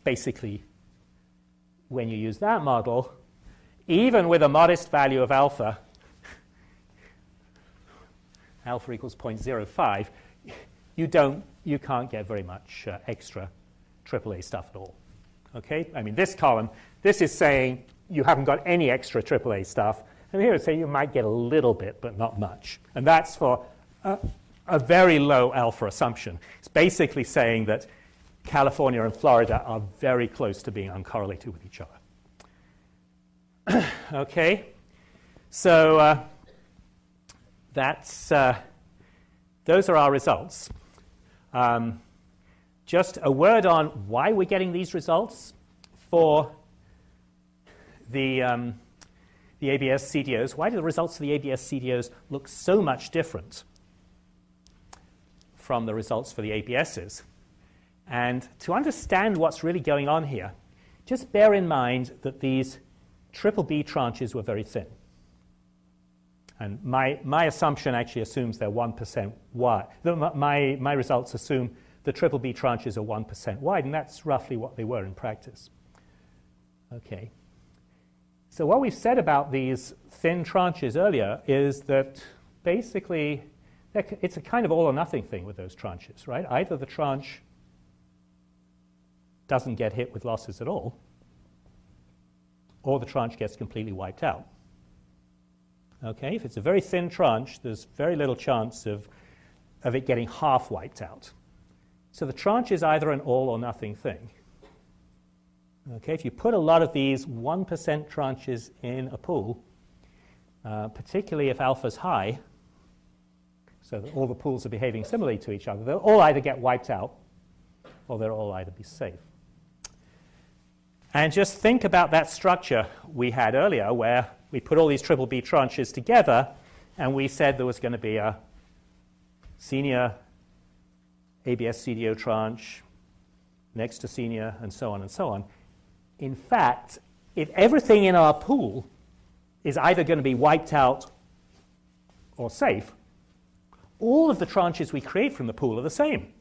basically when you use that model, even with a modest value of alpha, alpha equals 0.05, you can't get very much extra AAA stuff at all. Okay? I mean, this column, this is saying you haven't got any extra AAA stuff. And here it's saying you might get a little bit, but not much. And that's for a very low alpha assumption. It's basically saying that California and Florida are very close to being uncorrelated with each other. Okay? So those are our results. Just a word on why we're getting these results for the ABS CDOs. Why do the results of the ABS CDOs look so much different from the results for the ABSs? And to understand what's really going on here, just bear in mind that these triple B tranches were very thin. And my assumption actually assumes they're 1% wide. My results assume the triple B tranches are 1% wide, and that's roughly what they were in practice. Okay. So what we've said about these thin tranches earlier is that basically it's a kind of all or nothing thing with those tranches, right? Either the tranche doesn't get hit with losses at all, or the tranche gets completely wiped out. Okay, if it's a very thin tranche, there's very little chance of it getting half wiped out. So the tranche is either an all or nothing thing. Okay, if you put a lot of these 1% tranches in a pool, particularly if alpha's high, so that all the pools are behaving similarly to each other, they'll all either get wiped out or they'll all either be safe. And just think about that structure we had earlier where we put all these triple B tranches together and we said there was going to be a senior ABS CDO tranche next to senior and so on and so on. In fact, if everything in our pool is either going to be wiped out or safe, all of the tranches we create from the pool are the same,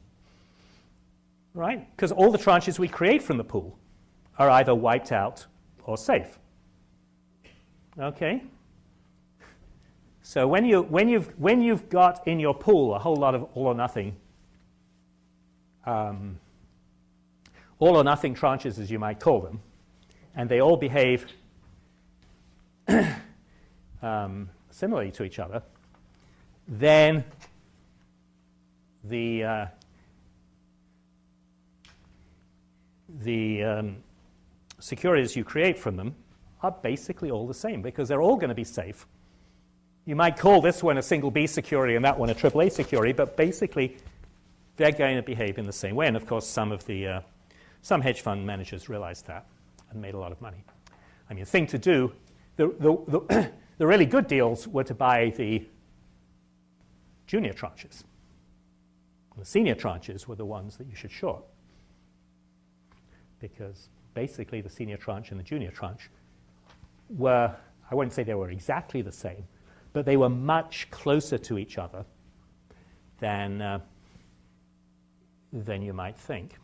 right? Because all the tranches we create from the pool are either wiped out or safe. Okay? So when you've got in your pool a whole lot of all or nothing tranches, as you might call them, and they all behave similarly to each other, then the securities you create from them are basically all the same because they're all going to be safe. You might call this one a single B security and that one a triple A security, but basically they're going to behave in the same way. And of course, some hedge fund managers realized that and made a lot of money. I mean, the thing to do, the really good deals were to buy the junior tranches. The senior tranches were the ones that you should short because basically the senior tranche and the junior tranche were, I wouldn't say they were exactly the same, but they were much closer to each other than you might think.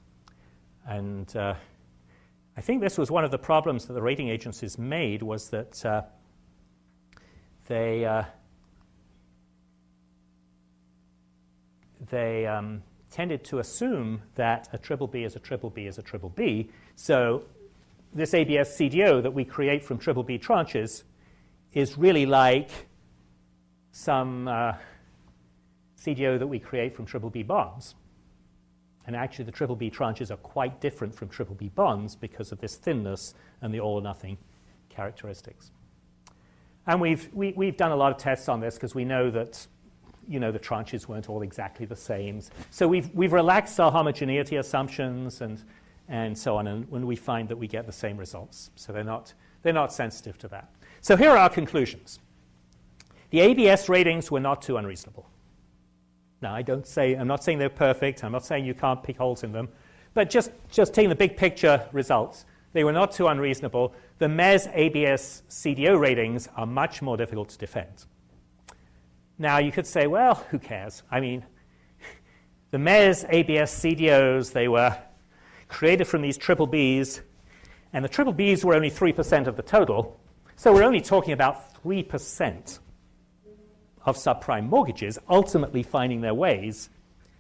And I think this was one of the problems that the rating agencies made was that they tended to assume that a triple B is a triple B is a triple B. So this ABS CDO that we create from triple B tranches is really like some CDO that we create from triple B bonds. And actually the triple B tranches are quite different from triple B bonds because of this thinness and the all or nothing characteristics. And we've done a lot of tests on this because we know that the tranches weren't all exactly the same. So we've relaxed our homogeneity assumptions and so on, and when we find that we get the same results. So they're not sensitive to that. So here are our conclusions. The ABS ratings were not too unreasonable. Now, I'm not saying they're perfect. I'm not saying you can't pick holes in them. But just taking the big picture results, They were not too unreasonable. The MES ABS CDO ratings are much more difficult to defend. Now, you could say, well, who cares? I mean, the MES ABS CDOs, they were created from these triple Bs, and the triple Bs were only 3% of the total. So we're only talking about 3% of subprime mortgages ultimately finding their ways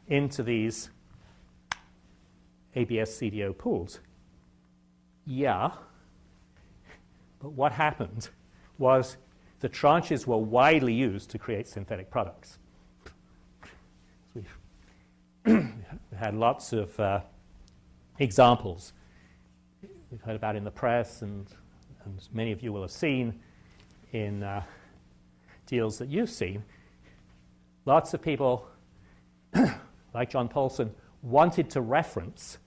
into these ABS CDO pools. Yeah, but what happened was the tranches were widely used to create synthetic products. We had lots of examples we've heard about in the press, and many of you will have seen in deals that you've seen. Lots of people, like John Paulson, wanted to reference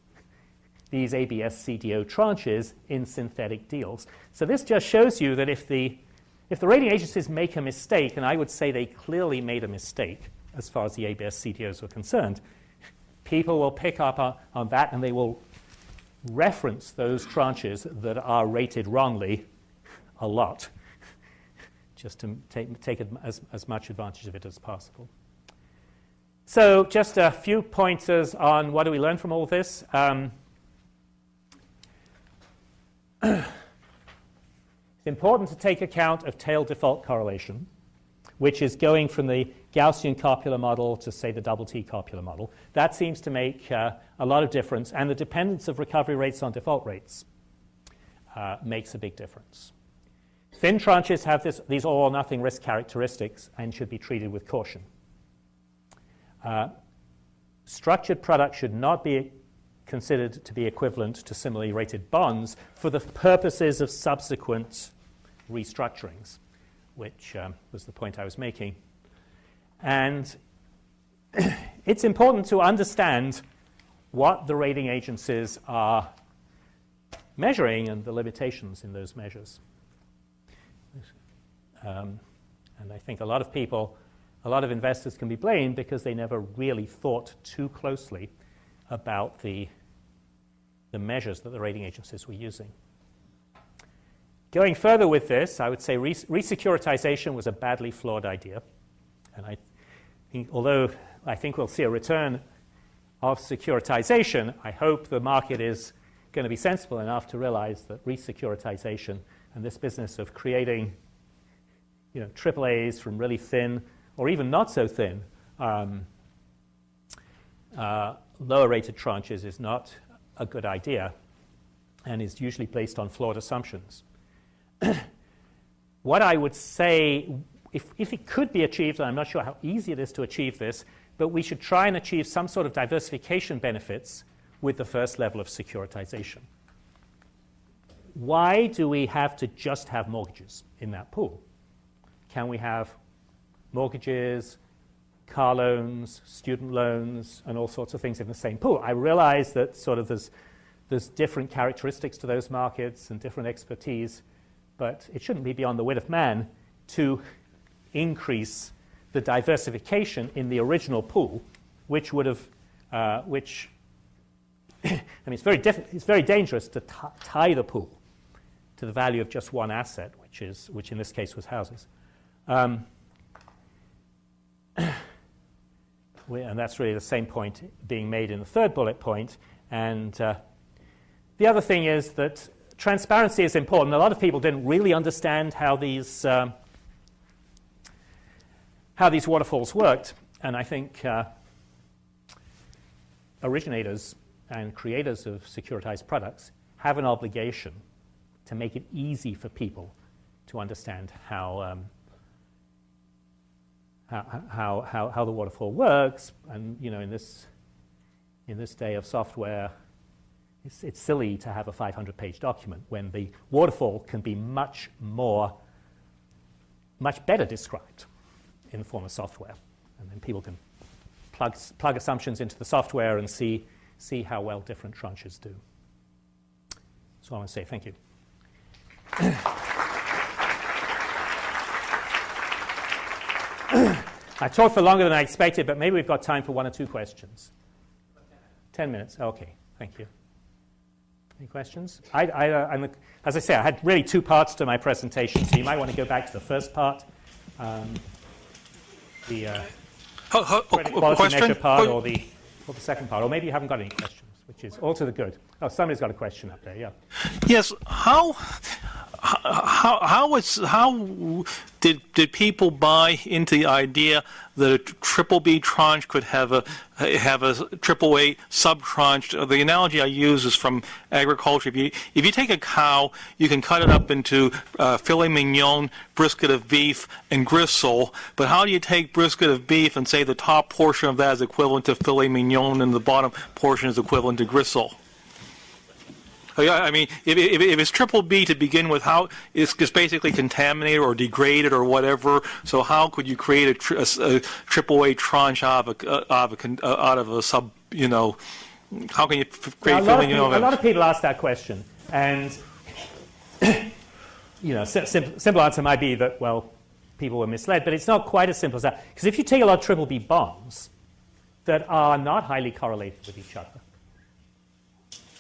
these ABS CDO tranches in synthetic deals. So this just shows you that if the rating agencies make a mistake, and I would say they clearly made a mistake as far as the ABS CDOs were concerned, people will pick up on that and they will reference those tranches that are rated wrongly a lot, just to take as much advantage of it as possible. So just a few pointers on what do we learn from all this. It's important to take account of tail default correlation, which is going from the Gaussian copula model to, say, the double T copula model. That seems to make a lot of difference, and the dependence of recovery rates on default rates makes a big difference. Thin tranches have these all or nothing risk characteristics and should be treated with caution. Structured products should not be considered to be equivalent to similarly rated bonds for the purposes of subsequent restructurings, which was the point I was making. And it's important to understand what the rating agencies are measuring and the limitations in those measures. And I think a lot of investors can be blamed because they never really thought too closely about the measures that the rating agencies were using. Going further with this, I would say resecuritization was a badly flawed idea. And I think, although I think we'll see a return of securitization, I hope the market is going to be sensible enough to realize that resecuritization and this business of creating AAAs from really thin or even not so thin lower rated tranches is not a good idea and is usually based on flawed assumptions. What I would say, if it could be achieved, and I'm not sure how easy it is to achieve this, but we should try and achieve some sort of diversification benefits with the first level of securitization. Why do we have to just have mortgages in that pool? Can we have mortgages, car loans, student loans, and all sorts of things in the same pool? I realize that sort of there's different characteristics to those markets and different expertise, but it shouldn't be beyond the wit of man to increase the diversification in the original pool, which would have, I mean, it's very dangerous to tie the pool to the value of just one asset, which in this case was houses. And that's really the same point being made in the third bullet point. And the other thing is that transparency is important. A lot of people didn't really understand how these waterfalls worked. And I think originators and creators of securitized products have an obligation to make it easy for people to understand how the waterfall works. And in this day of software, it's silly to have a 500-page document when the waterfall can be much better described in the form of software, and then people can plug assumptions into the software and see how well different tranches do. So I want to say thank you. I talked for longer than I expected, but maybe we've got time for one or two questions. 10 minutes. Okay, thank you. Any questions? As I say, I had really two parts to my presentation, so you might want to go back to the first part, the credit quality measure part, or the second part, or maybe you haven't got any questions, which is all to the good. Oh, somebody's got a question up there. Yeah. Yes. How did people buy into the idea that a triple B tranche could have a triple A sub tranche? The analogy I use is from agriculture. If you take a cow, you can cut it up into filet mignon, brisket of beef, and gristle. But how do you take brisket of beef and say the top portion of that is equivalent to filet mignon and the bottom portion is equivalent to gristle? I mean, if it's triple B to begin with, how it's basically contaminated or degraded or whatever. So how could you create a triple A tranche out of a sub? You know, how can you create? A lot of people ask that question, and simple answer might be that people were misled, but it's not quite as simple as that. Because if you take a lot of triple B bonds that are not highly correlated with each other.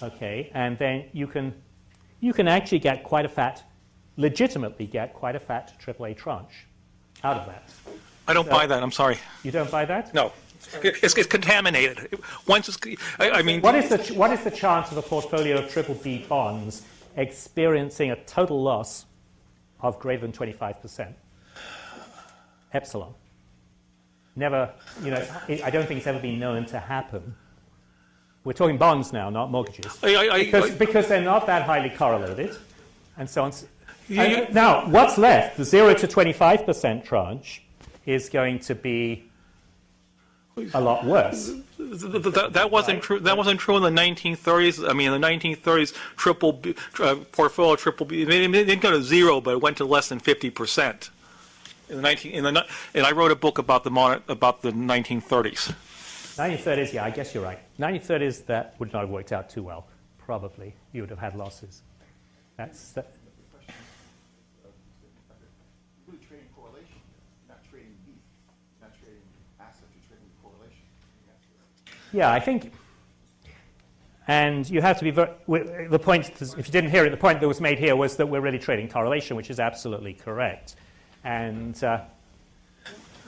Okay, and then you can actually get legitimately get quite a fat AAA tranche out of that. I don't buy that. I'm sorry. You don't buy that? No, it's contaminated. Once it's, I mean, what is the chance of a portfolio of triple B bonds experiencing a total loss of greater than 25%? Epsilon. Never. I don't think it's ever been known to happen. We're talking bonds now, not mortgages, because they're not that highly correlated, and so on. Now, what's left? The 0 to 25% tranche is going to be a lot worse. That wasn't true. That wasn't true in the 1930s. I mean, in the 1930s, portfolio triple B, it didn't go to 0, but it went to less than 50%. And I wrote a book about the 1930s. 1930s, yeah, I guess you're right. 1930s, that would not have worked out too well. Probably, you would have had losses. That's really trading correlation, not trading beef, not trading assets, you're trading correlation. Yeah, I think, and you have to be the point, if you didn't hear it, the point that was made here was that we're really trading correlation, which is absolutely correct. And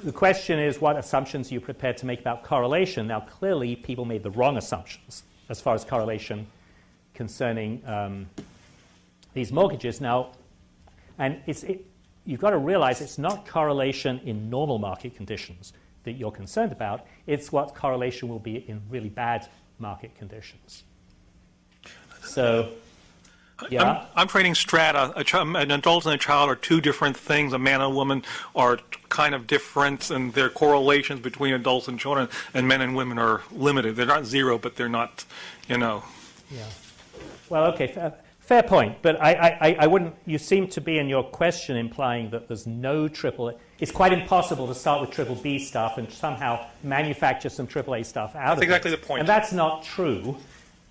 the question is, what assumptions are you prepared to make about correlation? Now, clearly, people made the wrong assumptions as far as correlation concerning these mortgages. Now, and you've got to realize it's not correlation in normal market conditions that you're concerned about. It's what correlation will be in really bad market conditions. So, yeah. I'm trading strata. An adult and a child are two different things. A man and a woman are kind of different, and their correlations between adults and children and men and women are limited. They're not 0, but they're not, Yeah. Well, okay, fair point. But I wouldn't. You seem to be in your question implying that there's no triple. It's quite impossible to start with triple B stuff and somehow manufacture some triple A stuff out of it. That's exactly the point. And that's not true.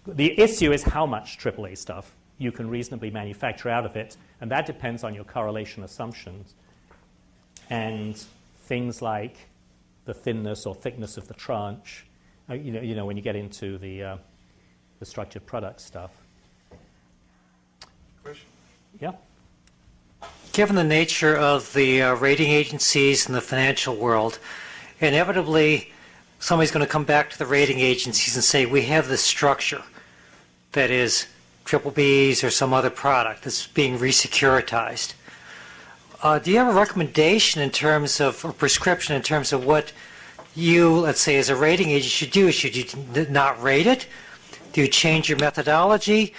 The issue is how much triple A stuff you can reasonably manufacture out of it, and that depends on your correlation assumptions and things like the thinness or thickness of the tranche. When you get into the structured product stuff. Question? Yeah. Given the nature of the rating agencies in the financial world, inevitably somebody's going to come back to the rating agencies and say, we have this structure that is triple Bs or some other product that's being resecuritized. Do you have a recommendation in terms of, or prescription in terms of what you, let's say, as a rating agent should do? Should you not rate it? Do you change your methodology?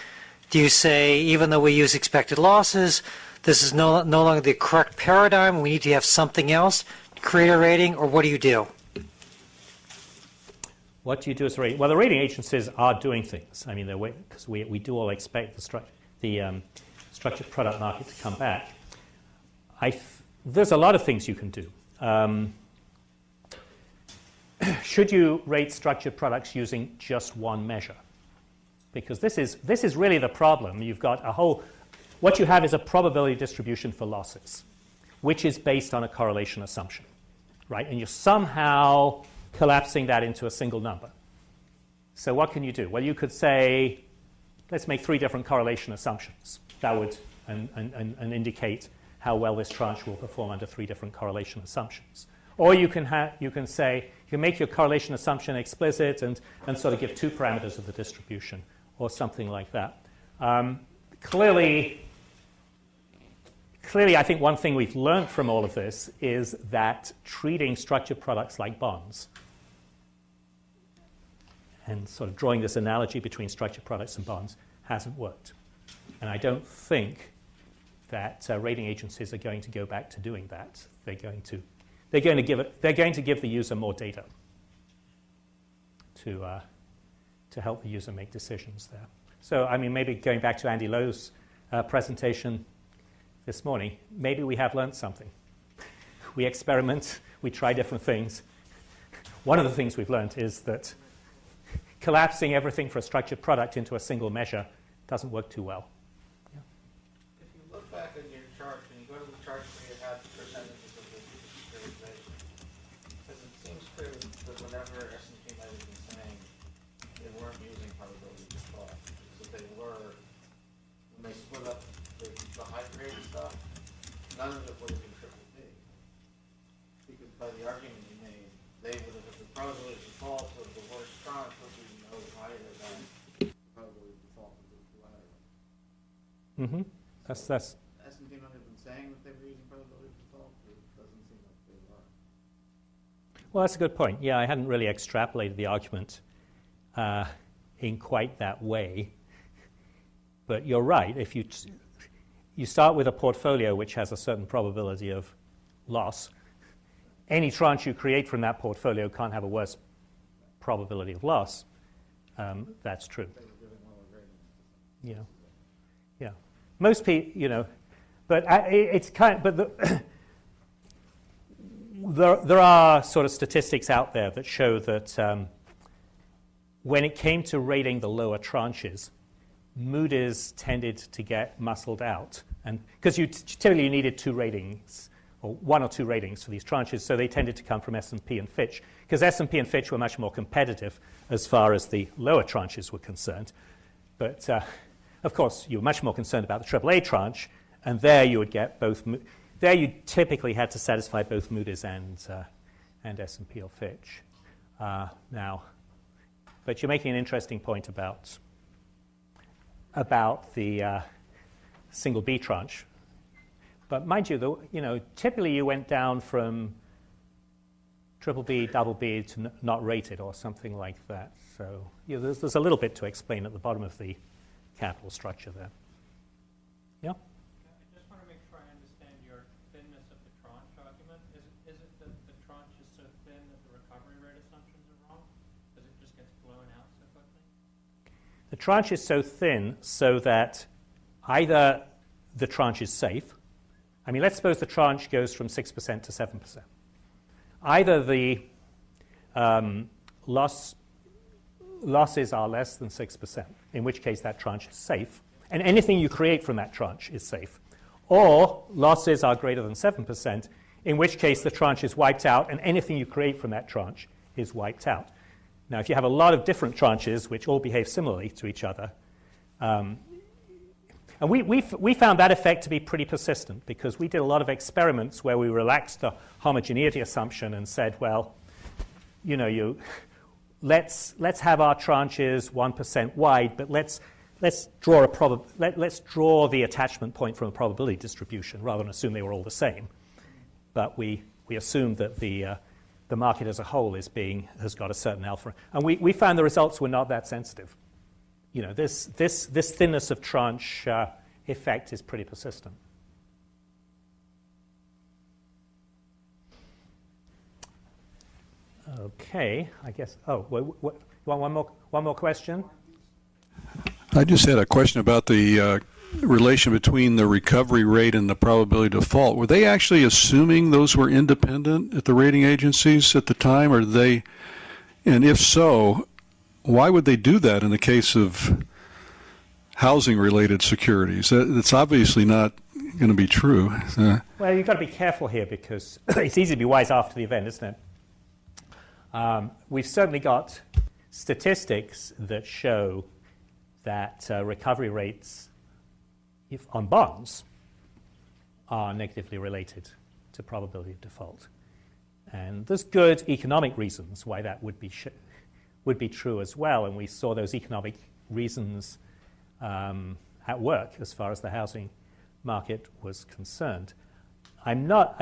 Do you say, even though we use expected losses, this is no longer the correct paradigm, we need to have something else to create a rating, or what do you do? What do you do as a rating? Well, the rating agencies are doing things. I mean, because we do all expect the structured product market to come back. There's a lot of things you can do. Should you rate structured products using just one measure? Because this is really the problem. You've got what you have is a probability distribution for losses, which is based on a correlation assumption, right? And you're somehow collapsing that into a single number. So what can you do? Well, you could say let's make 3 different correlation assumptions. That would and indicate how well this tranche will perform under 3 different correlation assumptions. Or you can make your correlation assumption explicit and sort of give 2 parameters of the distribution or something like that. Clearly, I think one thing we've learned from all of this is that treating structured products like bonds and sort of drawing this analogy between structured products and bonds hasn't worked. And I don't think that rating agencies are going to go back to doing that. They're going to give the user more data to help the user make decisions there. So, I mean, maybe going back to Andy Lowe's presentation this morning, maybe we have learned something. We experiment, we try different things. One of the things we've learned is that collapsing everything for a structured product into a single measure doesn't work too well. If you look back at your chart and you go to the chart where you have percentages of the securitization, because it seems clear that whenever S&P might have been saying they weren't using probability of default, because if they were, when they split up the high grade stuff, none of it would have been triple B. Because by the argument you made, they would have, the probability of default of the worst tranche would be no higher than the probability of default of the collateral. Mm-hmm. That's S&P might have been saying that they were using probability of default, but it doesn't seem like they were. Well, that's a good point. Yeah, I hadn't really extrapolated the argument in quite that way. But you're right. If you start with a portfolio which has a certain probability of loss, any tranche you create from that portfolio can't have a worse probability of loss. That's true. Yeah. Yeah. Most people, but it's there are sort of statistics out there that show that when it came to rating the lower tranches, Moody's tended to get muscled out, and because typically you needed 2 ratings or 1 or 2 ratings for these tranches, so they tended to come from S&P and Fitch, because S&P and Fitch were much more competitive as far as the lower tranches were concerned. But of course, you were much more concerned about the AAA tranche, and there you would get both. There you typically had to satisfy both Moody's and S&P or Fitch. Now, but you're making an interesting point about the single B tranche. But mind you, typically you went down from triple B, double B to not rated or something like that. So there's a little bit to explain at the bottom of the capital structure there. Yeah? I just want to make sure I understand your thinness of the tranche argument. Is it that the tranche is so thin that the recovery rate assumptions are wrong? Because it just gets blown out so quickly? The tranche is so thin so that either the tranche is safe. I mean, let's suppose the tranche goes from 6% to 7%. Either the losses are less than 6%, in which case that tranche is safe, and anything you create from that tranche is safe. Or losses are greater than 7%, in which case the tranche is wiped out, and anything you create from that tranche is wiped out. Now, if you have a lot of different tranches which all behave similarly to each other, and we found that effect to be pretty persistent, because we did a lot of experiments where we relaxed the homogeneity assumption and said, well, let's have our tranches 1% wide, but let's draw the attachment point from a probability distribution rather than assume they were all the same. But we assumed that the market as a whole has got a certain alpha, and we found the results were not that sensitive. This thinness of tranche effect is pretty persistent. Okay, I guess. Oh, you want one more question? I just had a question about the relation between the recovery rate and the probability of default. Were they actually assuming those were independent at the rating agencies at the time, or did they? And if so, why would they do that in the case of housing-related securities? That's obviously not going to be true. Well, you've got to be careful here, because it's easy to be wise after the event, isn't it? We've certainly got statistics that show that recovery rates on bonds are negatively related to probability of default. And there's good economic reasons why that would be true as well, and we saw those economic reasons at work as far as the housing market was concerned. I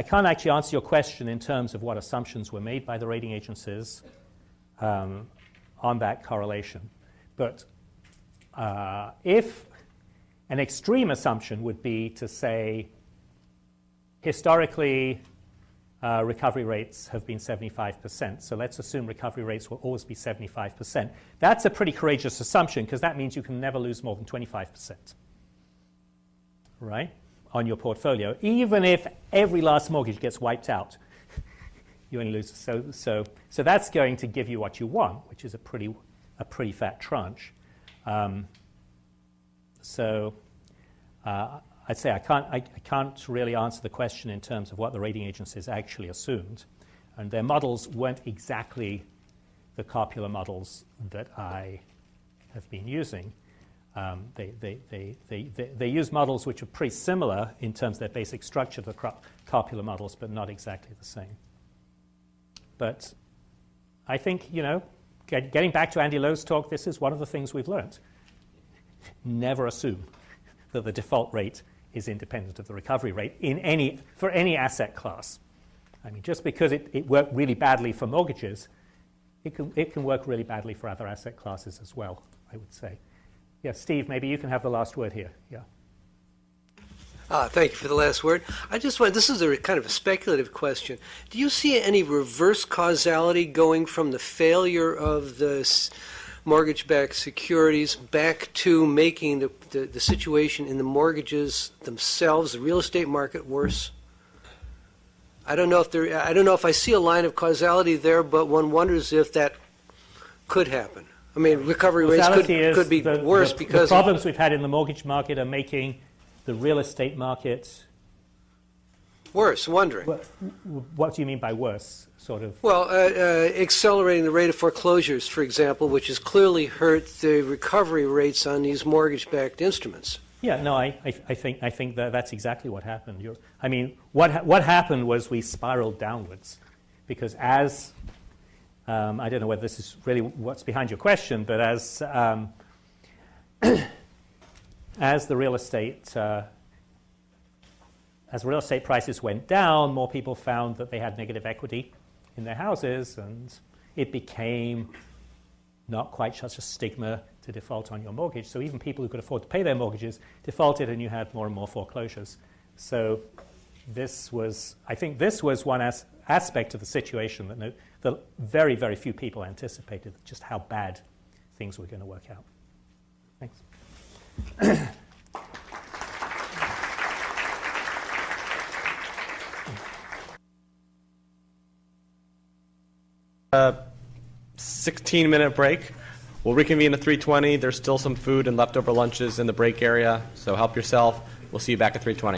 can't actually answer your question in terms of what assumptions were made by the rating agencies on that correlation, but if an extreme assumption would be to say, historically, recovery rates have been 75%, so let's assume recovery rates will always be 75%. That's a pretty courageous assumption, because that means you can never lose more than 25%, right, on your portfolio. Even if every last mortgage gets wiped out, you only lose. So that's going to give you what you want, which is a pretty fat tranche. I'd say I can't really answer the question in terms of what the rating agencies actually assumed, and their models weren't exactly the Copula models that I have been using. They use models which are pretty similar in terms of their basic structure to the Copula models, but not exactly the same. But I think, getting back to Andy Lowe's talk, this is one of the things we've learned. Never assume that the default rate is independent of the recovery rate for any asset class. I mean, just because it worked really badly for mortgages, it can work really badly for other asset classes as well, I would say. Yeah, Steve, maybe you can have the last word here. Yeah. Thank you for the last word. This is a kind of a speculative question. Do you see any reverse causality going from the failure of the mortgage-backed securities back to making the situation in the mortgages themselves, the real estate market, worse? I don't know if I see a line of causality there, but one wonders if that could happen. I mean, recovery rates could be worse because the problems we've had in the mortgage market are making the real estate market worse. Wondering. What do you mean by worse? Sort of. Well, accelerating the rate of foreclosures, for example, which has clearly hurt the recovery rates on these mortgage-backed instruments. Yeah, no, I think that's exactly what happened. What happened was we spiraled downwards, because as I don't know whether this is really what's behind your question, but as the real estate prices went down, more people found that they had negative equity in their houses, and it became not quite such a stigma to default on your mortgage. So even people who could afford to pay their mortgages defaulted, and you had more and more foreclosures. So I think this was one aspect of the situation that very, very few people anticipated, just how bad things were going to work out. Thanks. 16-minute break. We'll reconvene at 3:20. There's still some food and leftover lunches in the break area, so help yourself. We'll see you back at 3:20.